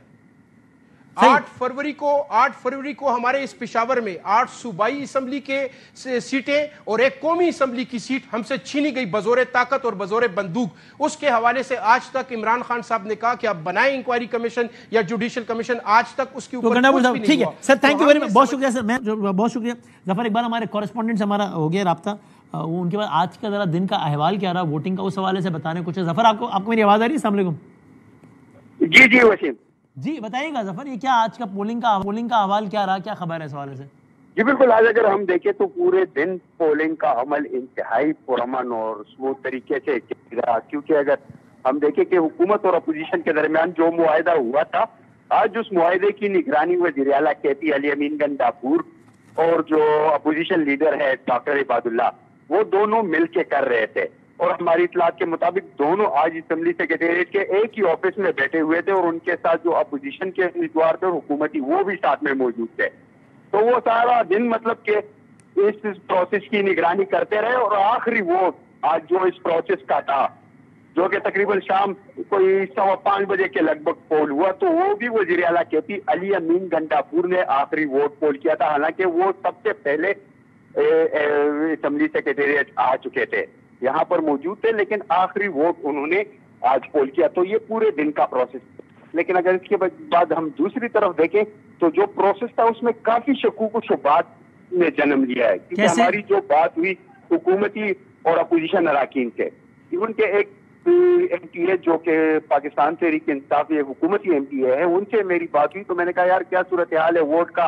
8 فروری کو ہمارے اس پشاور میں 8 صوبائی اسمبلی کے سیٹیں اور ایک قومی اسمبلی کی سیٹ ہم سے چھینی گئی بزور طاقت اور بزور بندوق. اس کے حوالے سے آج تک عمران خان صاحب نے کہا کہ آپ بنائیں انکوائری کمیشن یا جوڈیشل کمیشن, آج تک اس کے اوپر کچھ بھی نہیں ہوا. سر تھینک یو ویری مچ, بہت شکریہ سر. میں بہت شکریہ. ظفر اقبال ہمارے کورسپونڈنٹ سے ہمارا ہو گیا رابطہ, ان کے بعد آج کا ذرا دن کا احوال کیا رہا ووٹنگ کا اس حوالے سے بتانے کچھ. ظفر آپ کو میری آواز آ رہی ہے؟ السلام علیکم. جی وسیم جی بتائیے گا ظفر, یہ کیا آج کا پولنگ کا احوال کیا رہا, کیا خبر ہے اس حوالے سے؟ جی بالکل, آج اگر ہم دیکھیں تو پورے دن پولنگ کا عمل انتہائی پرامن اور اسموتھ طریقے سے رہا, کیونکہ اگر ہم دیکھیں کہ حکومت اور اپوزیشن کے درمیان جو معاہدہ ہوا تھا, آج اس معاہدے کی نگرانی وزیر اعلیٰ کیتی علی امین گنڈاپور اور جو اپوزیشن لیڈر ہے ڈاکٹر عباد اللہ, وہ دونوں مل کے کر رہے تھے. اور ہماری اطلاعات کے مطابق دونوں آج اسمبلی سیکریٹریٹ کے ایک ہی آفس میں بیٹھے ہوئے تھے, اور ان کے ساتھ جو اپوزیشن کے امیدوار تھے اور حکومتی وہ بھی ساتھ میں موجود تھے. تو وہ سارا دن مطلب کہ اس پروسیس کی نگرانی کرتے رہے, اور آخری ووٹ آج جو اس پروسیس کا تھا جو کہ تقریباً شام کوئی 5:15 بجے کے لگ بھگ پول ہوا, تو وہ بھی وزیر اعلیٰ کیتی علی امین گنڈاپور نے آخری ووٹ پول کیا تھا. حالانکہ وہ سب سے پہلے اسمبلی سیکریٹریٹ آ چکے تھے, یہاں پر موجود تھے, لیکن آخری ووٹ انہوں نے آج پول کیا. تو یہ پورے دن کا پروسیس. لیکن اگر اس کے بعد ہم دوسری طرف دیکھیں تو جو پروسیس تھا اس میں کافی شکوک و شبہات نے جنم لیا ہے, کیونکہ ہماری جو بات ہوئی حکومتی اور اپوزیشن اراکین سے, ایون کہ ایک ایم پی اے جو کہ پاکستان تحریک انصاف یہ حکومتی ایم پی اے ہے, ان سے میری بات ہوئی تو میں نے کہا یار کیا صورتحال ہے ووٹ کا,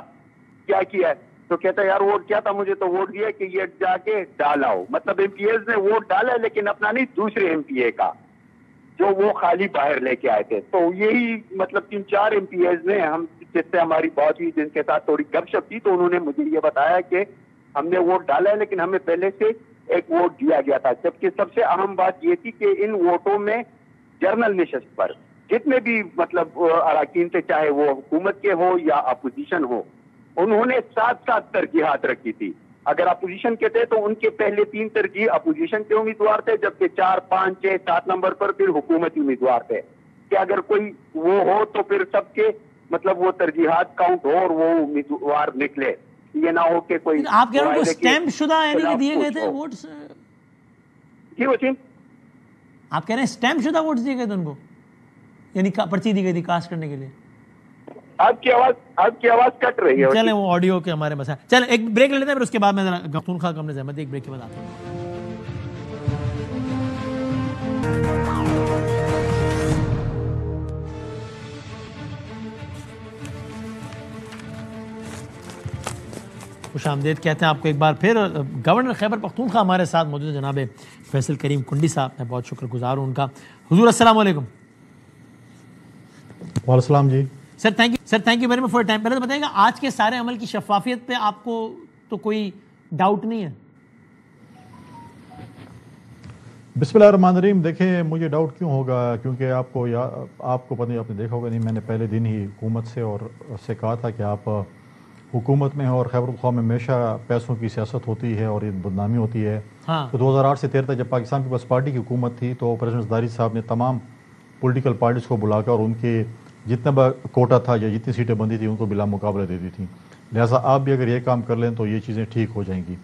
کیا کیا ہے؟ تو کہتا ہے یار ووٹ کیا تھا, مجھے تو ووٹ دیا کہ یہ جا کے ڈالا ہو. مطلب ایم پی ایز نے ووٹ ڈالا ہے لیکن اپنا نہیں, دوسرے ایم پی اے کا جو وہ خالی باہر لے کے آئے تھے. تو یہی مطلب 3-4 ایم پی ایز نے ہم جس سے ہماری بات ہوئی جن کے ساتھ تھوڑی گپ شپ تھی, تو انہوں نے مجھے یہ بتایا کہ ہم نے ووٹ ڈالا ہے لیکن ہمیں پہلے سے ایک ووٹ دیا گیا تھا. جبکہ سب سے اہم بات یہ تھی کہ ان ووٹوں میں جنرل نشست پر جتنے بھی مطلب اراکین تھے, چاہے وہ حکومت کے ہو یا اپوزیشن ہو, انہوں نے 7 ترجیحات رکھی تھی. اگر اپوزیشن کے تھے تو ان کے پہلے 3 ترجیح اپوزیشن کے امیدوار تھے, جبکہ 4, 5, 6, 7 نمبر پر پھر حکومتی امیدوار تھے. کہ اگر کوئی وہ ہو تو پھر سب کے مطلب وہ ترجیحات کاؤنٹ ہو اور وہ امیدوار نکلے, یہ نہ ہو کہ کوئی آپ کہہ رہے ہیں اسٹیمپ شدہ یعنی کہ دیے گئے تھے ووٹس. جی وسیم, آپ کہہ رہے ہیں اسٹیمپ شدہ ووٹس دیے گئے تھے ان کو, یعنی پرچی دی گئی تھی کاسٹ کرنے کے لیے. آپ کی آواز کٹ رہی ہے. چلیں وہ آڈیو کے ہمارے مسائل. چلیں ایک بریک لے لیتے ہیں, پھر اس کے بعد میں ذرا پختونخوا کا احمد احمد ایک بریک کے بعد آتا ہوں. خوش آمدید کہتے ہیں آپ کو ایک بار پھر. گورنر خیبر پختونخوا ہمارے ساتھ موجود ہے جناب فیصل کریم کنڈی صاحب, میں بہت شکر گزار ہوں ان کا. حضور السلام علیکم. وعلیکم السلام. جی sir thank you very much for time. پہلے تو بتائیے گا آج کے سارے عمل کی شفافیت پہ آپ کو تو کوئی ڈاؤٹ نہیں ہے؟ بسم اللہ الرحمن الرحیم. دیکھیں مجھے ڈاؤٹ کیوں ہوگا, کیونکہ آپ کو پتہ نہیں, آپ نے دیکھا ہوگا نہیں, میں نے پہلے دن ہی حکومت سے اور سے کہا تھا کہ آپ حکومت میں اور خیبر پختونخوا میں ہمیشہ پیسوں کی سیاست ہوتی ہے اور یہ بدنامی ہوتی ہے. تو 2008 سے 2013 تک جب پاکستان کے پاس پارٹی کی حکومت تھی تو پریزیڈنٹ زرداری صاحب نے تمام پولیٹیکل پارٹیز کو بلا کر اور ان کے جتنا کوٹا تھا یا جتنی سیٹیں بندی تھیں ان کو بلا مقابلہ دے دی تھیں. لہٰذا آپ بھی اگر یہ کام کر لیں تو یہ چیزیں ٹھیک ہو جائیں گی.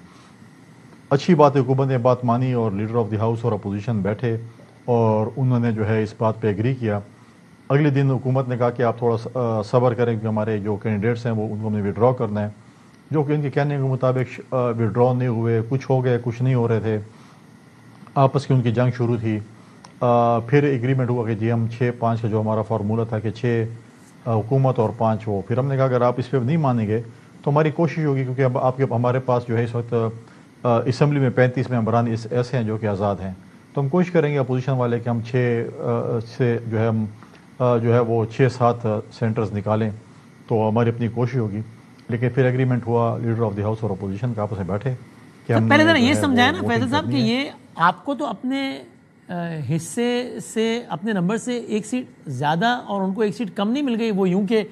اچھی بات ہے, حکومت نے بات مانی اور لیڈر آف دی ہاؤس اور اپوزیشن بیٹھے اور انہوں نے جو ہے اس بات پہ ایگری کیا. اگلے دن حکومت نے کہا کہ آپ تھوڑا صبر کریں کیونکہ ہمارے جو کینڈیڈیٹس ہیں وہ ان کو ہم نے وڈرا کرنا ہے، جو کہ ان کے کہنے کے مطابق وڈرا نہیں ہوئے، کچھ ہو گئے کچھ نہیں ہو رہے تھے، آپس کی ان کی جنگ شروع تھی۔ پھر ایگریمنٹ ہوا کہ جی ہم 6-5 کا جو ہمارا فارمولہ تھا کہ 6 حکومت اور 5 وہ، پھر ہم نے کہا اگر آپ اس پہ نہیں مانیں گے تو ہماری کوشش ہوگی، کیونکہ اب آپ کے ہمارے پاس جو ہے اس وقت اسمبلی میں 35 ممبران ایسے ہیں جو کہ آزاد ہیں، تو ہم کوشش کریں گے اپوزیشن والے کہ ہم 6 سے جو ہے ہم جو ہے وہ 6-7 سینٹرز نکالیں، تو ہماری اپنی کوشش ہوگی۔ لیکن پھر ایگریمنٹ ہوا لیڈر آف دی ہاؤس اور اپوزیشن کا آپس میں بیٹھے کہ ہم پہلے ذرا یہ سمجھایا نا فیصل صاحب کہ یہ آپ کو تو اپنے حصے سے اپنے نمبر سے 1 سیٹ زیادہ اور ان کو 1 سیٹ کم نہیں مل گئی، وہ یوں کہ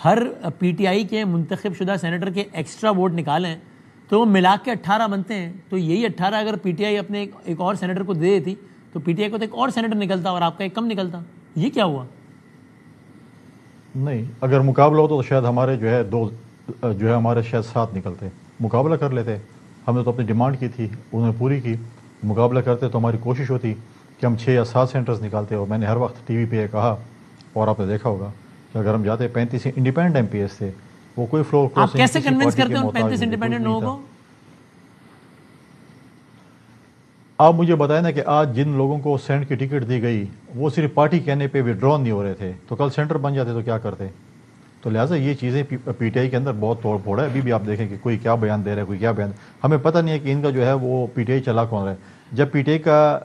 ہر پی ٹی آئی کے منتخب شدہ سینیٹر کے ایکسٹرا ووٹ نکالیں تو وہ ملا کے 18 بنتے ہیں، تو یہی 18 اگر پی ٹی آئی اپنے ایک اور سینیٹر کو دے دیتی تو پی ٹی آئی کو تو ایک اور سینیٹر نکلتا اور آپ کا ایک کم نکلتا، یہ کیا ہوا؟ نہیں، اگر مقابلہ ہوتا تو شاید ہمارے جو ہے 2 جو ہے ہمارے شاید 7 نکلتے، مقابلہ کر لیتے، ہم نے تو اپنی ڈیمانڈ کی تھی انہوں نے پوری کی، مقابلہ کرتے تو ہماری کوشش ہوتی کہ ہم 6 یا 7 سینٹرز نکالتے، اور میں نے ہر وقت ٹی وی پہ کہا اور آپ نے دیکھا ہوگا کہ اگر ہم جاتے 35 انڈیپینڈنٹ ایم پی ایس تھے، وہ کوئی فلور آپ کیسے کنونس کرتے ہیں ان 35 انڈیپینڈنٹ لوگوں کو؟ آپ مجھے بتائیں نا کہ آج جن لوگوں کو سینٹ کی ٹکٹ دی گئی وہ صرف پارٹی کہنے پہ وڈرا نہیں ہو رہے تھے، تو کل سینٹر بن جاتے تو کیا کرتے؟ تو لہٰذا یہ چیزیں پی ٹی آئی کے اندر بہت توڑ پھوڑ ہے، ابھی بھی آپ دیکھیں کہ کوئی کیا بیان دے رہا ہے، کوئی کیا بیان، ہمیں پتہ نہیں ہے کہ ان کا جو ہے وہ پی ٹی آئی چلا کون رہا ہے۔ جب پی ٹی آئی کا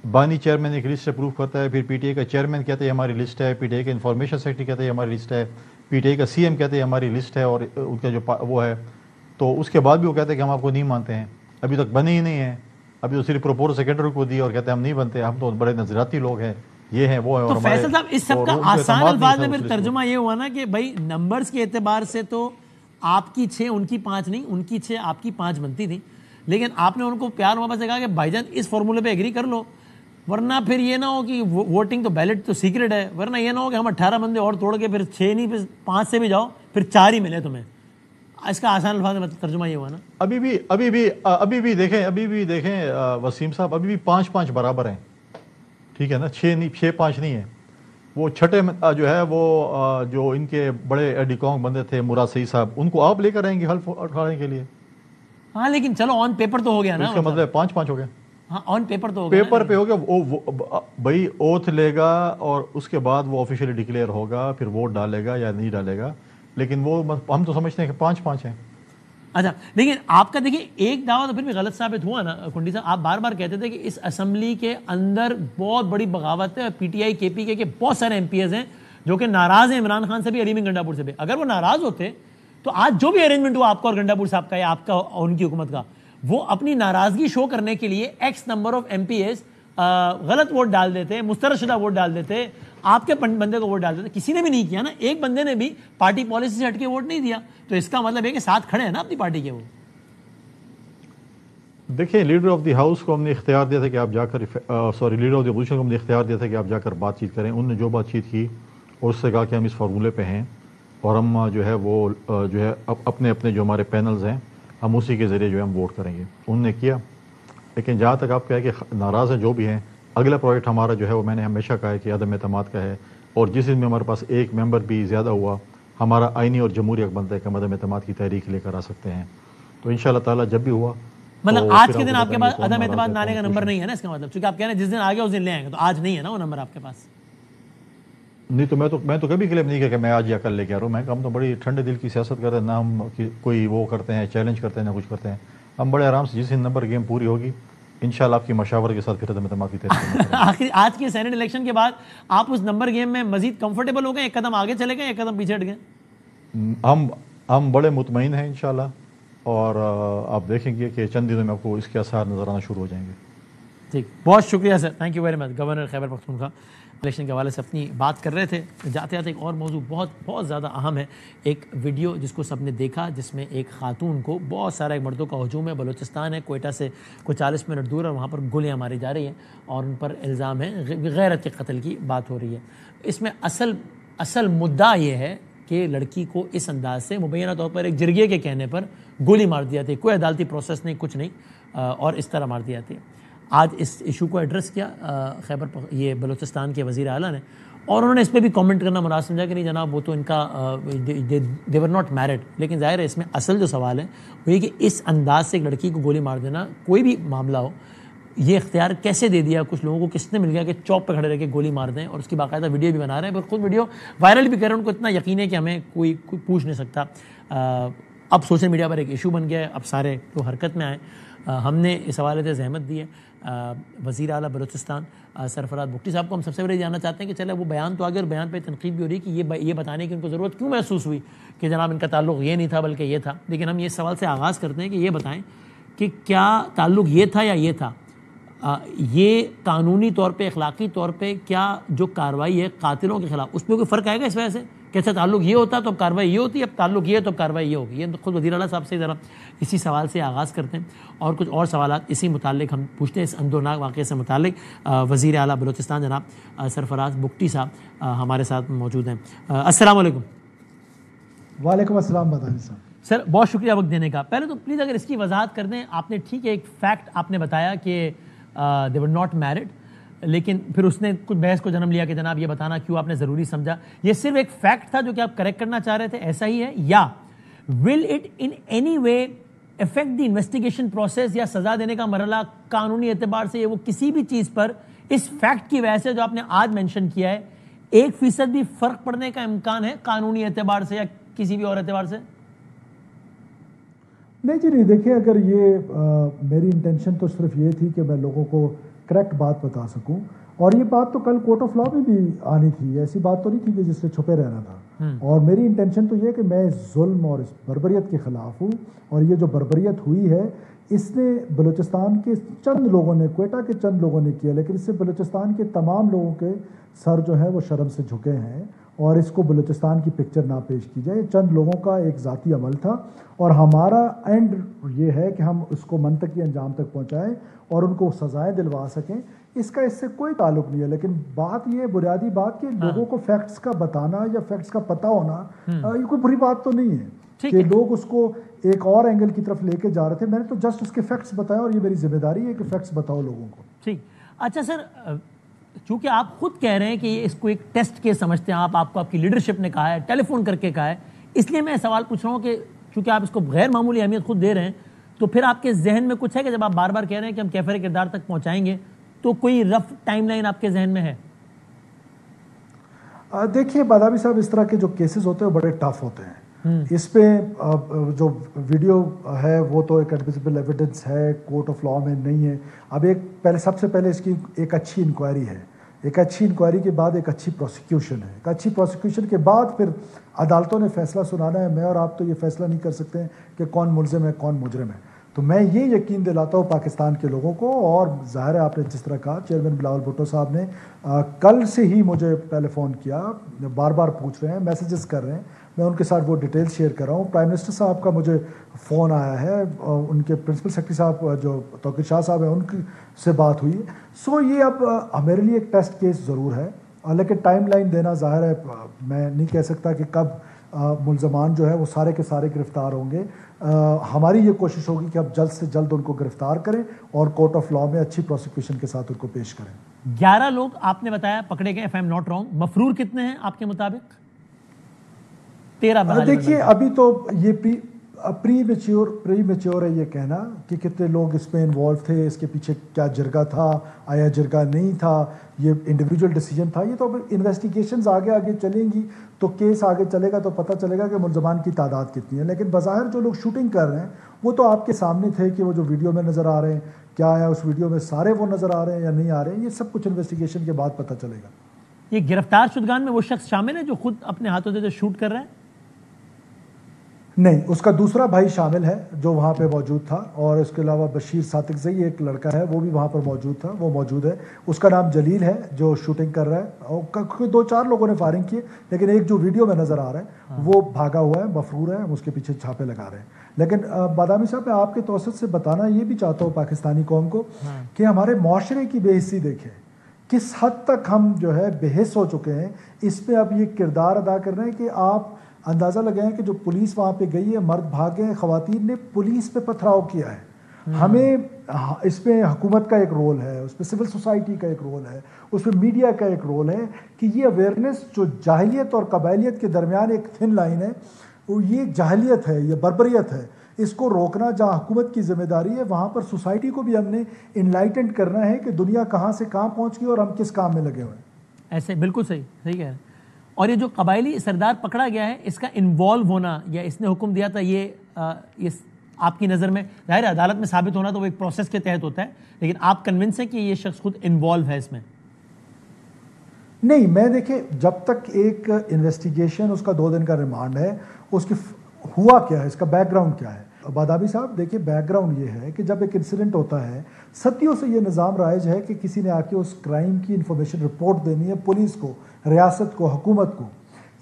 بانی چیئرمین ایک لسٹ اپروو کرتا ہے، پھر پی ٹی آئی کا چیئرمین کہتے ہیں ہماری لسٹ ہے، پی ٹی آئی کا انفارمیشن سیکرٹری کہتے ہیں ہماری لسٹ ہے، پی ٹی آئی کا سی ایم کہتے ہیں ہماری لسٹ ہے، اور ان کا جو وہ ہے، تو اس کے بعد بھی وہ کہتے ہیں کہ ہم آپ کو نہیں مانتے ہیں، ابھی تک بنے ہی نہیں ہیں، ابھی تو صرف پروپوزل سیکرٹری کو دی اور کہتے ہیں ہم نہیں بنتے، ہم تو بڑے نظریاتی لوگ ہیں، یہ ہیں وہ ہیں۔ تو فیصل صاحب اس سب کا آسان الفاظ میں پھر ترجمہ یہ ہوا نا کہ بھائی نمبرز کے اعتبار سے تو آپ کی 6 ان کی 5 نہیں، ان کی 6 آپ کی 5 بنتی تھی، لیکن آپ نے ان کو پیار محبت سے کہا کہ بھائی جان اس فارمولے پہ ایگری کر لو، ورنہ پھر یہ نہ ہو کہ ووٹنگ تو بیلٹ تو سیکرٹ ہے، ورنہ یہ نہ ہو کہ ہم 18 بندے اور توڑ کے پھر 6 نہیں پھر 5 سے بھی جاؤ پھر 4 ہی ملے تمہیں۔ اس کا آسان الفاظ میں ترجمہ یہ ہوا نا۔ ابھی بھی دیکھیں وسیم صاحب، ابھی بھی 5-5 برابر ہیں، ٹھیک ہے نا، 6-5 نہیں ہے۔ وہ چھٹے جو ہے وہ جو ان کے بڑے ایڈیکانگ بندے تھے مراد سعید صاحب، ان کو آپ لے کر آئیں گے حلف اٹھانے کے لیے؟ ہاں لیکن چلو آن پیپر تو ہو گیا نا، اس کا مطلب 5-5 ہو گیا، ہاں آن پیپر تو ہو گیا، پیپر پہ ہو گیا، بھائی اوتھ لے گا اور اس کے بعد وہ آفیشیلی ڈکلیئر ہوگا، پھر ووٹ ڈالے گا یا نہیں ڈالے گا، لیکن وہ ہم تو سمجھتے ہیں کہ 5-5 ہیں۔ اچھا لیکن آپ کا دیکھیں ایک دعویٰ تو پھر بھی غلط ثابت ہوا نا کنڈی صاحب، آپ بار بار کہتے تھے کہ اس اسمبلی کے اندر بہت بڑی بغاوت ہے اور پی ٹی آئی کے پی کے بہت سارے ایم پی ایز ہیں جو کہ ناراض ہیں عمران خان سے بھی، علی گنڈا پور سے بھی، اگر وہ ناراض ہوتے تو آج جو بھی ارینجمنٹ ہوا آپ کا اور گنڈا پور صاحب کا یا آپ کا ان کی حکومت کا، وہ اپنی ناراضگی شو کرنے کے لیے X number of MPAs غلط ووٹ ڈال دیتے، مسترد شدہ ووٹ ڈال دیتے، آپ کے بندے کو ووٹ ڈال دیتے، کسی نے بھی نہیں کیا نا، ایک بندے نے بھی پارٹی پالیسی سے ہٹ کے ووٹ نہیں دیا، تو اس کا مطلب ہے کہ ساتھ کھڑے ہیں نا اپنی پارٹی کے۔ وہ دیکھیں لیڈر آف دی ہاؤس کو ہم نے اختیار دیا تھا کہ آپ جا کر لیڈر آف دی اپوزیشن کو ہم نے اختیار دیا تھا کہ آپ جا کر بات چیت کریں، انہوں نے جو بات چیت کی اور اس سے کہا کہ ہم اس فارمولے پہ ہیں اور ہم جو ہے وہ جو ہے اپنے جو ہمارے پینلز ہیں ہم اسی کے ذریعے جو ہے ہم ووٹ کریں گے، انہوں نے کیا۔ لیکن جہاں تک آپ کہا کہ ناراض ہیں جو بھی ہیں، اگلا پروجیکٹ ہمارا جو ہے وہ میں نے ہمیشہ کہا ہے کہ عدم اعتماد کا ہے، اور جس دن میں ہمارے پاس ایک ممبر بھی زیادہ ہوا، ہمارا آئینی اور جمہوری حق بنتا ہے کہ ہم عدم اعتماد کی تحریک لے کر آ سکتے ہیں، تو انشاءاللہ تعالیٰ جب بھی ہوا مطلب آج کے دن آپ کے پاس عدم اعتماد لانے کا نمبر نہیں ہے نا، اس کا مطلب چونکہ آپ کہہ رہے ہیں جس دن آگے اس دن لے آئیں گے، تو آج نہیں ہے نا وہ نمبر آپ کے پاس؟ نہیں تو میں تو کبھی کلیم نہیں کیا کہ میں آج یا کل لے کے آ رہا ہوں، میں ہم تو بڑی ٹھنڈے دل کی سیاست کرتے ہیں، نہ ہم کوئی وہ کرتے ہیں چیلنج کرتے ہیں نہ کچھ کرتے ہیں، ہم بڑے آرام سے جس دن نمبر گیم پوری ہوگی انشاءاللہ آپ کی مشاورت کے ساتھ پھر عدم اعتماد کی تحریک۔ آخر آج کے سینیٹ الیکشن کے بعد آپ اس نمبر گیم میں مزید کمفرٹیبل ہو گئے، ایک قدم آگے چلے گئے ایک قدم پیچھے ہٹ گئے؟ ہم بڑے مطمئن ہیں انشاءاللہ، اور آپ دیکھیں گے کہ چند دنوں میں آپ کو اس کے آثار نظر آنا شروع ہو جائیں گے۔ ٹھیک، بہت شکریہ sir, thank you very much. Governor Khyber Pakhtunkhwa election کے حوالے سے اپنی بات کر رہے تھے، جاتے جاتے ایک اور موضوع بہت زیادہ اہم ہے، ایک ویڈیو جس کو سب نے دیکھا جس میں ایک خاتون کو بہت سارا ایک مردوں کا ہجوم ہے، بلوچستان ہے، کوئٹہ سے کوئی 40 منٹ دور ہے، وہاں پر گولیاں ماری جا رہی ہیں اور ان پر الزام ہے غیرت کے قتل کی بات ہو رہی ہے۔ اس میں اصل مدعا یہ ہے کہ لڑکی کو اس انداز سے مبینہ طور پر ایک جرگے کے کہنے پر گولی مار دی جاتی ہے، کوئی عدالتی پروسیس نہیں، کچھ نہیں، اور اس طرح مار دی جاتی ہے۔ آج اس ایشو کو ایڈریس کیا یہ بلوچستان کے وزیر اعلیٰ نے، اور انہوں نے اس پہ بھی کامنٹ کرنا مراد سمجھا کہ نہیں جناب وہ تو ان کا دے ور ناٹ میرڈ. لیکن ظاہر ہے اس میں اصل جو سوال ہے وہ یہ کہ اس انداز سے ایک لڑکی کو گولی مار دینا, کوئی بھی معاملہ ہو, یہ اختیار کیسے دے دیا کچھ لوگوں کو, کس نے مل گیا کہ چوک پہ کھڑے رہ کے گولی مار دیں, اور اس کی باقاعدہ ویڈیو بھی بنا رہے ہیں, پر خود ویڈیو وائرل بھی کر رہے ہیں. ان کو اتنا یقین ہے کہ ہمیں کوئی پوچھ نہیں سکتا. اب سوشل میڈیا پر ایک ایشو بن گیا ہے, اب سارے تو حرکت میں آئے. ہم نے اس حوالے سے زحمت دی ہے وزیر اعلیٰ بلوچستان سرفراز بگٹی صاحب کو. ہم سب سے پہلے جاننا چاہتے ہیں کہ چلے وہ بیان تو آگے, اور بیان پہ تنقید بھی ہو رہی ہے کہ یہ بتانے کی ان کو ضرورت کیوں محسوس ہوئی کہ جناب ان کا تعلق یہ نہیں تھا بلکہ یہ تھا. لیکن ہم یہ سوال سے آغاز کرتے ہیں کہ یہ بتائیں کہ کیا تعلق یہ تھا یا یہ تھا, یہ قانونی طور پہ, اخلاقی طور پہ کیا جو کارروائی ہے قاتلوں کے خلاف اس میں کوئی فرق آئے گا اس وجہ سے؟ کیسے تعلق یہ ہوتا تو اب کارروائی یہ ہوتی, اب تعلق یہ تو اب کارروائی یہ ہوگی. یہ خود وزیر اعلیٰ صاحب سے ذرا اسی سوال سے آغاز کرتے ہیں, اور کچھ اور سوالات اسی متعلق ہم پوچھتے ہیں, اس اندورناک واقعے سے متعلق. وزیر اعلیٰ بلوچستان جناب سرفراز بگٹی صاحب ہمارے ساتھ موجود ہیں. السلام علیکم. وعلیکم السلام بدانی صاحب. سر بہت شکریہ وقت دینے کا. پہلے تو پلیز اگر اس کی وضاحت کر دیں, آپ نے ٹھیک ہے ایک فیکٹ آپ نے بتایا کہ دے ور ناٹ میرڈ, لیکن پھر اس نے کچھ بحث کو جنم لیا کہ جناب یہ بتانا کیوں آپ نے ضروری سمجھا. یہ صرف ایک فیکٹ تھا جو کہ آپ کریکٹ کرنا چاہ رہے تھے, ایسا ہی ہے, یا will it in any way affect the investigation process, یا سزا دینے کا مرحلہ قانونی اعتبار سے, یہ وہ کسی بھی چیز پر اس فیکٹ کی وجہ سے جو آپ نے آج مینشن کیا ہے 1% بھی فرق پڑنے کا امکان ہے قانونی اعتبار سے یا کسی بھی اور اعتبار سے؟ نہیں جی نہیں, دیکھیں اگر یہ میری انٹینشن تو صرف یہ تھی کہ میں لوگوں کو کریکٹ بات بتا سکوں, اور یہ بات تو کل کورٹ آف لا میں بھی آنی تھی, ایسی بات تو نہیں تھی کہ جس سے چھپے رہنا تھا. اور میری انٹینشن تو یہ کہ میں اس ظلم اور اس بربریت کے خلاف ہوں, اور یہ جو بربریت ہوئی ہے اس نے بلوچستان کے چند لوگوں نے, کوئٹہ کے چند لوگوں نے کیا, لیکن اس سے بلوچستان کے تمام لوگوں کے سر جو ہے وہ شرم سے جھکے ہیں, اور اس کو بلوچستان کی پکچر نہ پیش کی جائے. چند لوگوں کا ایک ذاتی عمل تھا, اور ہمارا اینڈ یہ ہے کہ ہم اس کو منطقی انجام تک پہنچائیں اور ان کو سزائیں دلوا سکیں. اس کا اس سے کوئی تعلق نہیں ہے. لیکن بات یہ بنیادی بات کہ لوگوں کو فیکٹس کا بتانا یا فیکٹس کا پتہ ہونا یہ کوئی بری بات تو نہیں ہے کہ لوگ اس کو ایک اور اینگل کی طرف لے کے جا رہے تھے. میں نے تو جسٹ اس کے فیکٹس بتایا, اور یہ میری ذمہ داری ہے کہ فیکٹس بتاؤ لوگوں کو. ٹھیک. اچھا سر, چونکہ آپ خود کہہ رہے ہیں کہ اس کو ایک ٹیسٹ کیس سمجھتے ہیں آپ کو آپ کی لیڈرشپ نے کہا ہے, ٹیلی فون کر کے کہا ہے, اس لیے میں سوال پوچھ رہا ہوں کہ چونکہ آپ اس کو غیر معمولی اہمیت خود دے رہے ہیں, تو پھر آپ کے ذہن میں کچھ ہے کہ جب آپ بار بار کہہ رہے ہیں کہ ہم کیفر کردار تک پہنچائیں گے, تو کوئی رف ٹائم لائن آپ کے ذہن میں ہے؟ دیکھیے بادامی صاحب, اس طرح کے جو کیسز ہوتے ہیں وہ بڑے ٹف ہوتے ہیں. اس پہ جو ویڈیو ہے وہ تو ایک ایڈمیسیبل ایویڈنس ہے, کورٹ آف لا میں نہیں ہے. اب سب سے پہلے اس کی ایک اچھی انکوائری ہے, ایک اچھی انکوائری کے بعد ایک اچھی پروسیکیوشن ہے, ایک اچھی پروسیکیوشن کے بعد پھر عدالتوں نے فیصلہ سنانا ہے. میں اور آپ تو یہ فیصلہ نہیں کر سکتے ہیں کہ کون ملزم ہے کون مجرم ہے. تو میں یہ یقین دلاتا ہوں پاکستان کے لوگوں کو, اور ظاہر ہے آپ نے جس طرح کہا, چیئرمین بلاول بھٹو صاحب نے کل سے ہی مجھے ٹیلی فون کیا, بار بار پوچھ رہے ہیں, میسیجز کر رہے ہیں, میں ان کے ساتھ وہ ڈیٹیل شیئر کر رہا ہوں. پرائم منسٹر صاحب کا مجھے فون آیا ہے, ان کے پرنسپل سیکرٹری صاحب جو توقیر شاہ صاحب ہیں ان کی سے بات ہوئی. سو یہ اب میرے لیے ایک ٹیسٹ کیس ضرور ہے, لیکن ٹائم لائن دینا ظاہر ہے میں نہیں کہہ سکتا کہ کب ملزمان جو ہے وہ سارے کے سارے گرفتار ہوں گے. ہماری یہ کوشش ہوگی کہ اب جلد سے جلد ان کو گرفتار کریں اور کورٹ آف لا میں اچھی پروسیکیوشن کے ساتھ ان کو پیش کریں. 11 لوگ آپ نے بتایا پکڑے گئے, if I am not wrong. مفرور کتنے ہیں آپ کے مطابق؟ 13. دیکھیے ابھی تو یہ پری میچور ہے یہ کہنا کہ کتنے لوگ اس میں انوالو تھے, اس کے پیچھے کیا جرگہ تھا, آیا جرگہ نہیں تھا, یہ انڈیویجول ڈیسیجن تھا. یہ تو اب انویسٹیگیشنز آگے چلیں گی تو کیس آگے چلے گا تو پتہ چلے گا کہ ملزمان کی تعداد کتنی ہے. لیکن بظاہر جو لوگ شوٹنگ کر رہے ہیں وہ تو آپ کے سامنے تھے کہ وہ جو ویڈیو میں نظر آ رہے ہیں, کیا ہے اس ویڈیو میں سارے وہ نظر آ رہے ہیں یا نہیں آ رہے ہیں, یہ سب کچھ انویسٹیگیشن کے بعد پتہ چلے گا. یہ گرفتار شدگان میں وہ شخص شامل ہے جو خود اپنے ہاتھوں سے شوٹ کر رہے ہیں؟ نہیں, اس کا دوسرا بھائی شامل ہے جو وہاں پہ موجود تھا, اور اس کے علاوہ بشیر صادق زئی ایک لڑکا ہے وہ بھی وہاں پر موجود تھا, وہ موجود ہے. اس کا نام جلیل ہے جو شوٹنگ کر رہا ہے, اور 2-4 لوگوں نے فائرنگ کی, لیکن ایک جو ویڈیو میں نظر آ رہا ہے وہ بھاگا ہوا ہے, مفرور ہے, ہم اس کے پیچھے چھاپے لگا رہے ہیں. لیکن بادامی صاحب میں آپ کے توسط سے بتانا یہ بھی چاہتا ہوں پاکستانی قوم کو کہ ہمارے معاشرے کی بے حسی دیکھیں, کس حد تک ہم جو ہے بے حس ہو چکے ہیں. اس پہ اب یہ کردار ادا کر رہے ہیں کہ آپ اندازہ لگائیں کہ جو پولیس وہاں پہ گئی ہے, مرد بھاگے ہیں, خواتین نے پولیس پہ پتھراؤ کیا ہے. ہمیں اس میں حکومت کا ایک رول ہے, اس میں سول سوسائٹی کا ایک رول ہے, اس میں میڈیا کا ایک رول ہے کہ یہ اویئرنیس جو جاہلیت اور قبائلیت کے درمیان ایک تھن لائن ہے, وہ یہ جاہلیت ہے, یہ بربریت ہے, اس کو روکنا جہاں حکومت کی ذمہ داری ہے, وہاں پر سوسائٹی کو بھی ہم نے انلائٹنڈ کرنا ہے کہ دنیا کہاں سے کہاں پہنچ گئی اور ہم کس کام میں لگے ہوئے ہیں. ایسے بالکل صحیح کہہ رہے ہیں. اور یہ جو قبائلی سردار پکڑا گیا ہے, اس کا انوالو ہونا یا اس نے حکم دیا تھا, یہ آپ کی نظر میں ظاہر ہے عدالت میں ثابت ہونا تو وہ ایک پروسیس کے تحت ہوتا ہے, لیکن آپ کنونس ہیں کہ یہ شخص خود انوالو ہے اس میں؟ نہیں, میں دیکھیں جب تک ایک انویسٹیگیشن, اس کا 2 دن کا ریمانڈ ہے, اس کی ہوا کیا ہے, اس کا بیک گراؤنڈ کیا ہے. بادابی صاحب دیکھیں بیک گراؤنڈ یہ ہے کہ جب ایک انسیڈنٹ ہوتا ہے, صدیوں سے یہ نظام رائج ہے کہ کسی نے آ کے اس کرائم کی انفارمیشن رپورٹ دینی ہے پولیس کو, ریاست کو, حکومت کو.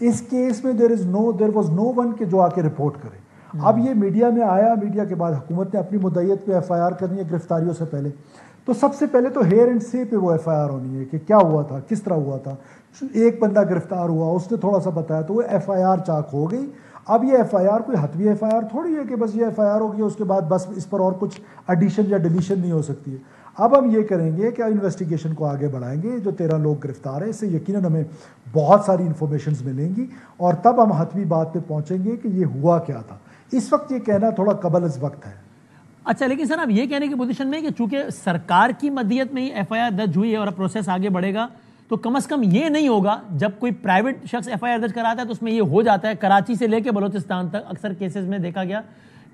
اس کیس میں دیر واز نو ون کہ جو آ کے رپورٹ کرے. اب یہ میڈیا میں آیا, میڈیا کے بعد حکومت نے اپنی مدعیت پہ ایف آئی آر کرنی ہے گرفتاریوں سے پہلے, تو سب سے پہلے تو ہیئر اینڈ سے پہ وہ ایف آئی آر ہونی ہے کہ کیا ہوا تھا, کس طرح ہوا تھا. ایک بندہ گرفتار ہوا, اس نے تھوڑا سا بتایا تو وہ ایف آئی آر چاک ہو گئی. اب یہ ایف آئی آر کوئی حتمی ایف آئی آر تھوڑی ہے کہ بس یہ ایف آئی آر ہو گیا, اس کے بعد بس اس پر اور کچھ ایڈیشن یا ڈیلیشن نہیں ہو سکتی ہے. اب ہم یہ کریں گے کہ انویسٹیگیشن کو آگے بڑھائیں گے. جو 13 لوگ گرفتار ہیں, اس سے یقیناً ہمیں بہت ساری انفارمیشنز ملیں گی اور تب ہم حتمی بات پہ پہنچیں گے کہ یہ ہوا کیا تھا. اس وقت یہ کہنا تھوڑا قبل از وقت ہے. اچھا, لیکن سر آپ یہ کہنے کی پوزیشن میں کہ چونکہ سرکار کی مدیت میں ہی ایف آئی آر درج ہوئی ہے اور پروسیس آگے بڑھے گا, تو کم از کم یہ نہیں ہوگا جب کوئی پرائیویٹ شخص ایف آئی آر درج کراتا ہے تو اس میں یہ ہو جاتا ہے. کراچی سے لے کے بلوچستان تک اکثر کیسز میں دیکھا گیا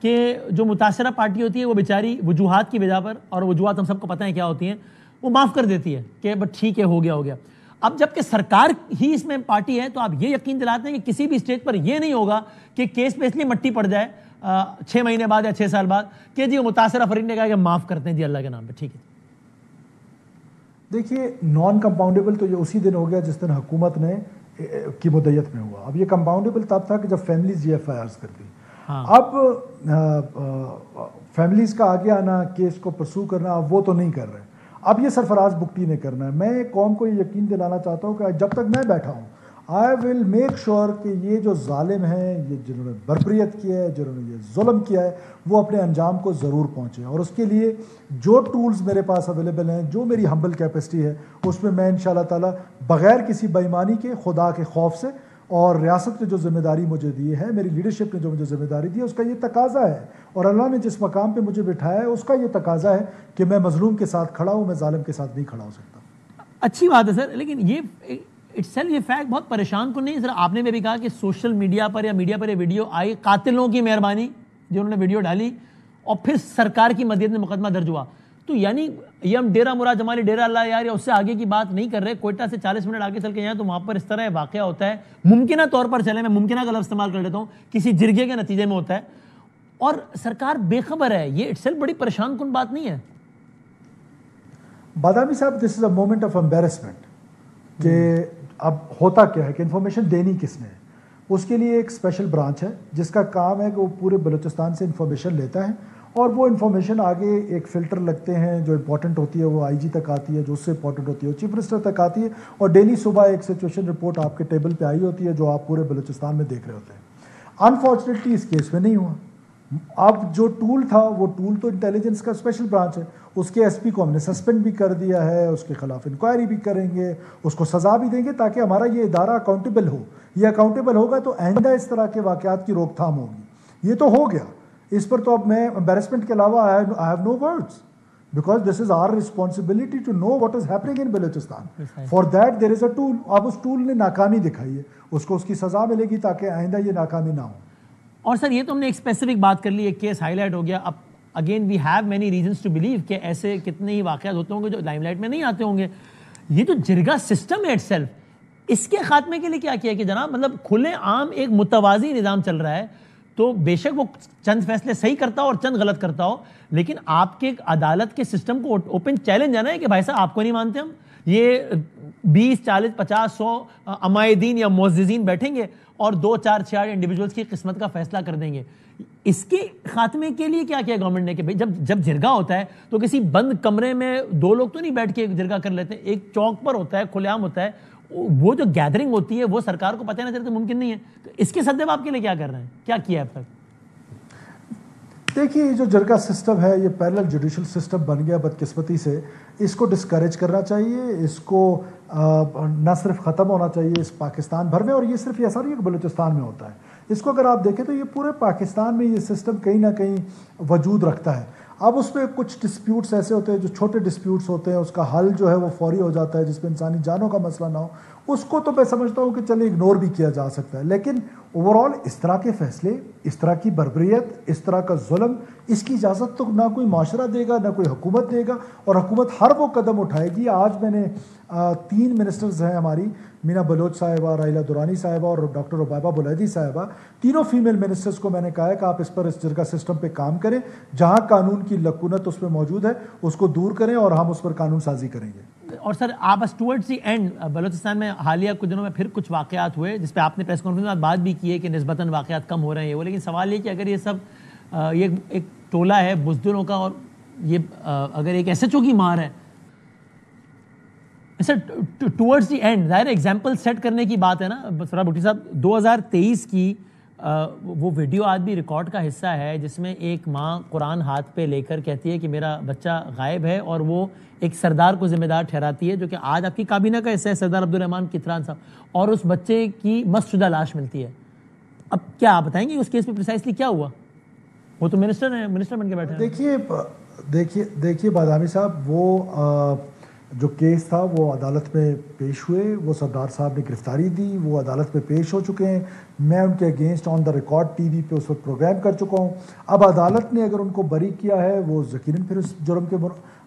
کہ جو متاثرہ پارٹی ہوتی ہے وہ بیچاری وجوہات کی وجہ پر, اور وجوہات ہم سب کو پتہ ہیں کیا ہوتی ہیں, وہ معاف کر دیتی ہے کہ بس ٹھیک ہے, ہو گیا. اب جب کہ سرکار ہی اس میں پارٹی ہے تو آپ یہ یقین دلاتے ہیں کہ کسی بھی اسٹیج پر یہ نہیں ہوگا کہ کیس پہ اس لیے مٹی پڑ جائے 6 مہینے بعد یا 6 سال بعد کہ جی متاثرہ فریق نے کہا کہ معاف کرتے ہیں جی اللہ کے نام پہ, ٹھیک ہے. دیکھیے نان کمپاؤنڈیبل تو یہ اسی دن ہو گیا جس دن حکومت نے کی مدعیت میں ہوا. اب یہ کمپاؤنڈیبل تب تھا کہ جب فیملیز یہ ایف آئی آرز کرتی. اب فیملیز کا آگے آنا, کیس کو پرسو کرنا, وہ تو نہیں کر رہے. اب یہ سرفراز بگٹی نے کرنا ہے. میں قوم کو یہ یقین دلانا چاہتا ہوں کہ جب تک میں بیٹھا ہوں آئی ول میک شیور کہ یہ جو ظالم ہیں, یہ جنہوں نے بربریت کیا ہے, جنہوں نے یہ ظلم کیا ہے, وہ اپنے انجام کو ضرور پہنچے. اور اس کے لیے جو ٹولز میرے پاس اویلیبل ہیں, جو میری ہمبل کیپیسٹی ہے, اس میں انشاءاللہ تعالیٰ بغیر کسی بے ایمانی کے, خدا کے خوف سے, اور ریاست نے جو ذمہ داری مجھے دی ہے, میری لیڈرشپ نے جو مجھے ذمہ داری دی ہے, اس کا یہ تقاضا ہے. اور اللہ نے جس مقام پہ مجھے بٹھایا ہے اس کا یہ تقاضا ہے کہ میں مظلوم کے ساتھ کھڑا ہوں, میں ظالم کے ساتھ نہیں کھڑا ہو سکتا. اچھی بات ہے سر, لیکن یہ یہ فیکٹ بہت پریشان کن نہیں. سر آپ نے بھی کہا کہ سوشل میڈیا پر یا میڈیا پر یہ ویڈیو آئی, قاتلوں کی مہربانی جو انہوں نے ویڈیو ڈالی, اور پھر سرکار کی مدیت میں مقدمہ درج ہوا. تو یعنی یہ ہم ڈیرہ مراد جمالی, ڈیرہ اللہ یار یا اس سے آگے کی بات نہیں کر رہے. کوئٹہ سے 40 منٹ آگے چل کے جائیں تو وہاں پر اس طرح واقعہ ہوتا ہے. ممکنہ طور پر چلے, میں ممکنہ کا لفظ استعمال کر لیتا ہوں, کسی جرگے کے نتیجے میں ہوتا ہے اور سرکار بے خبر ہے. یہ اٹسیلف بڑی پریشان کن بات نہیں ہے؟ بادامی صاحب, دس از اے مومنٹ آف امبیرسمنٹ کہ اب ہوتا کیا ہے کہ انفارمیشن دینی کس نے ہے. اس کے لیے ایک اسپیشل برانچ ہے جس کا کام ہے کہ وہ پورے بلوچستان سے انفارمیشن لیتا ہے, اور وہ انفارمیشن آگے ایک فلٹر لگتے ہیں, جو امپورٹنٹ ہوتی ہے وہ آئی جی تک آتی ہے, جو اس سے امپورٹنٹ ہوتی ہے وہ چیف منسٹر تک آتی ہے, اور ڈیلی صبح ایک سچویشن رپورٹ آپ کے ٹیبل پہ آئی ہوتی ہے جو آپ پورے بلوچستان میں دیکھ رہے ہوتے ہیں. انفارچونیٹلی اس کیس میں نہیں ہوا. اب جو ٹول تھا وہ ٹول تو انٹیلیجنس کا اسپیشل برانچ ہے, اس کے ایس پی کو ہم نے سسپینڈ بھی کر دیا ہے, اس کے خلاف انکوائری بھی کریں گے, اس کو سزا بھی دیں گے تاکہ ہمارا یہ ادارہ اکاؤنٹیبل ہو. یہ اکاؤنٹیبل ہوگا تو آئندہ اس طرح کے واقعات کی روک تھام ہوگی. یہ تو ہو گیا, اس پر تو اب میں امبیرسمنٹ کے علاوہ I have no words, because this is our responsibility to know what is happening in Balochistan. For that there is a tool. اب اس ٹول نے ناکامی دکھائی ہے, اس کو اس کی سزا ملے گی تاکہ آئندہ یہ ناکامی نہ ہو. اور سر یہ تو ہم نے ایک اسپیسیفک بات کر لی, ایک کیس ہائی لائٹ ہو گیا. اب again we have many reasons to believe کہ ایسے کتنے ہی واقعات ہوتے ہوں گے جو لائم لائٹ میں نہیں آتے ہوں گے. یہ جو جرگا سسٹم ہے اٹ سیلف, اس کے خاتمے کے لیے کیا کیا کہ جناب, مطلب کھلے عام ایک متوازی نظام چل رہا ہے, تو بے شک وہ چند فیصلے صحیح کرتا ہو اور چند غلط کرتا ہو, لیکن آپ کے عدالت کے سسٹم کو اوپن چیلنج ہے نا کہ بھائی صاحب آپ کو نہیں مانتے ہم, یہ 20 40 50 100 عمائدین یا معززین بیٹھیں گے اور 2 4 6 انڈیویجولز کی قسمت کا فیصلہ کر دیں گے. اس کے خاتمے کے لیے کیا کیا گورنمنٹ نے کہ بھائی جب جرگا ہوتا ہے تو کسی بند کمرے میں 2 لوگ تو نہیں بیٹھ کے جرگا کر لیتے, ایک چوک پر ہوتا ہے, کھلے عام ہوتا ہے. وہ جو گیدرنگ ہوتی ہے وہ سرکار کو پتہ نہ چلے تو ممکن نہیں ہے. تو اس کے سدے آپ کے لیے کیا کر رہے ہیں, کیا کیا اب تک؟ دیکھیے یہ جو جرگہ سسٹم ہے یہ پیرلل جوڈیشل سسٹم بن گیا بدقسمتی سے. اس کو ڈسکریج کرنا چاہیے, اس کو نہ صرف ختم ہونا چاہیے اس پاکستان بھر میں, اور یہ صرف ایسا نہیں ہے کہ بلوچستان میں ہوتا ہے. اس کو اگر آپ دیکھیں تو یہ پورے پاکستان میں یہ سسٹم کہیں نہ کہیں وجود رکھتا ہے. اب اس پہ کچھ ڈسپیوٹس ایسے ہوتے ہیں جو چھوٹے ڈسپیوٹس ہوتے ہیں, اس کا حل جو ہے وہ فوری ہو جاتا ہے جس پہ انسانی جانوں کا مسئلہ نہ ہو. اس کو تو میں سمجھتا ہوں کہ چلے اگنور بھی کیا جا سکتا ہے, لیکن اوور آل اس طرح کے فیصلے, اس طرح کی بربریت, اس طرح کا ظلم, اس کی اجازت تو نہ کوئی معاشرہ دے گا نہ کوئی حکومت دے گا. اور حکومت ہر وہ قدم اٹھائے گی. آج میں نے 3 منسٹرز ہیں ہماری, مینا بلوچ صاحبہ, رائلہ درانی صاحبہ اور ڈاکٹر ربابہ بلیدی صاحبہ, تینوں فیمیل منسٹرز کو میں نے کہا ہے کہ آپ اس پر اس جرگہ سسٹم پہ کام کریں. جہاں قانون کی لکونت اس پہ موجود ہے اس کو دور کریں اور ہم اس پر قانون سازی کریں گے. اور سر آپ بس ٹورڈز دی اینڈ بلوچستان میں حالیہ کچھ دنوں میں پھر کچھ واقعات ہوئے جس پہ آپ نے پریس کانفرنس میں بات بھی کی ہے کہ نسبتاً واقعات کم ہو رہے ہیں وہ, لیکن سوال یہ کہ اگر یہ سب یہ ایک ٹولہ ہے بزدلوں کا اور یہ اگر ایک ایس ایچ او کی مار ہے سر ٹورڈز دی اینڈ, ظاہر ایگزامپل سیٹ کرنے کی بات ہے نا سرا بھٹی صاحب. 2023 کی وہ ویڈیو آج بھی ریکارڈ کا حصہ ہے جس میں ایک ماں قرآن ہاتھ پہ لے کر کہتی ہے کہ میرا بچہ غائب ہے, اور وہ ایک سردار کو ذمہ دار ٹھہراتی ہے جو کہ آج آپ کی کابینہ کا حصہ ہے, سردار عبدالرحمان کتران صاحب, اور اس بچے کی مست شدہ لاش ملتی ہے. اب کیا آپ بتائیں گے اس کیس میں پریسائزلی کیا ہوا؟ وہ تو منسٹر ہیں, منسٹر بن کے بیٹھے ہیں. دیکھیے بادامی صاحب, وہ جو کیس تھا وہ عدالت میں پیش ہوئے, وہ سردار صاحب نے گرفتاری دی, وہ عدالت میں پیش ہو چکے ہیں. میں ان کے against on the record T V پہ اس وقت پروگرام کر چکا ہوں. اب عدالت نے اگر ان کو بری کیا ہے وہ یقیناً پھر اس جرم کے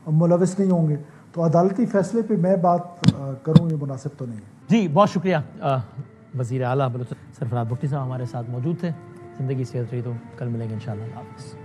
ملوث نہیں ہوں گے, تو عدالتی فیصلے پہ میں بات کروں یہ مناسب تو نہیں ہے. جی بہت شکریہ. وزیر اعلیٰ بلوچستان سرفراز بگٹی صاحب ہمارے ساتھ موجود تھے. زندگی صحت رہی تو کل ملیں گے انشاءاللہ. اللہ حافظ.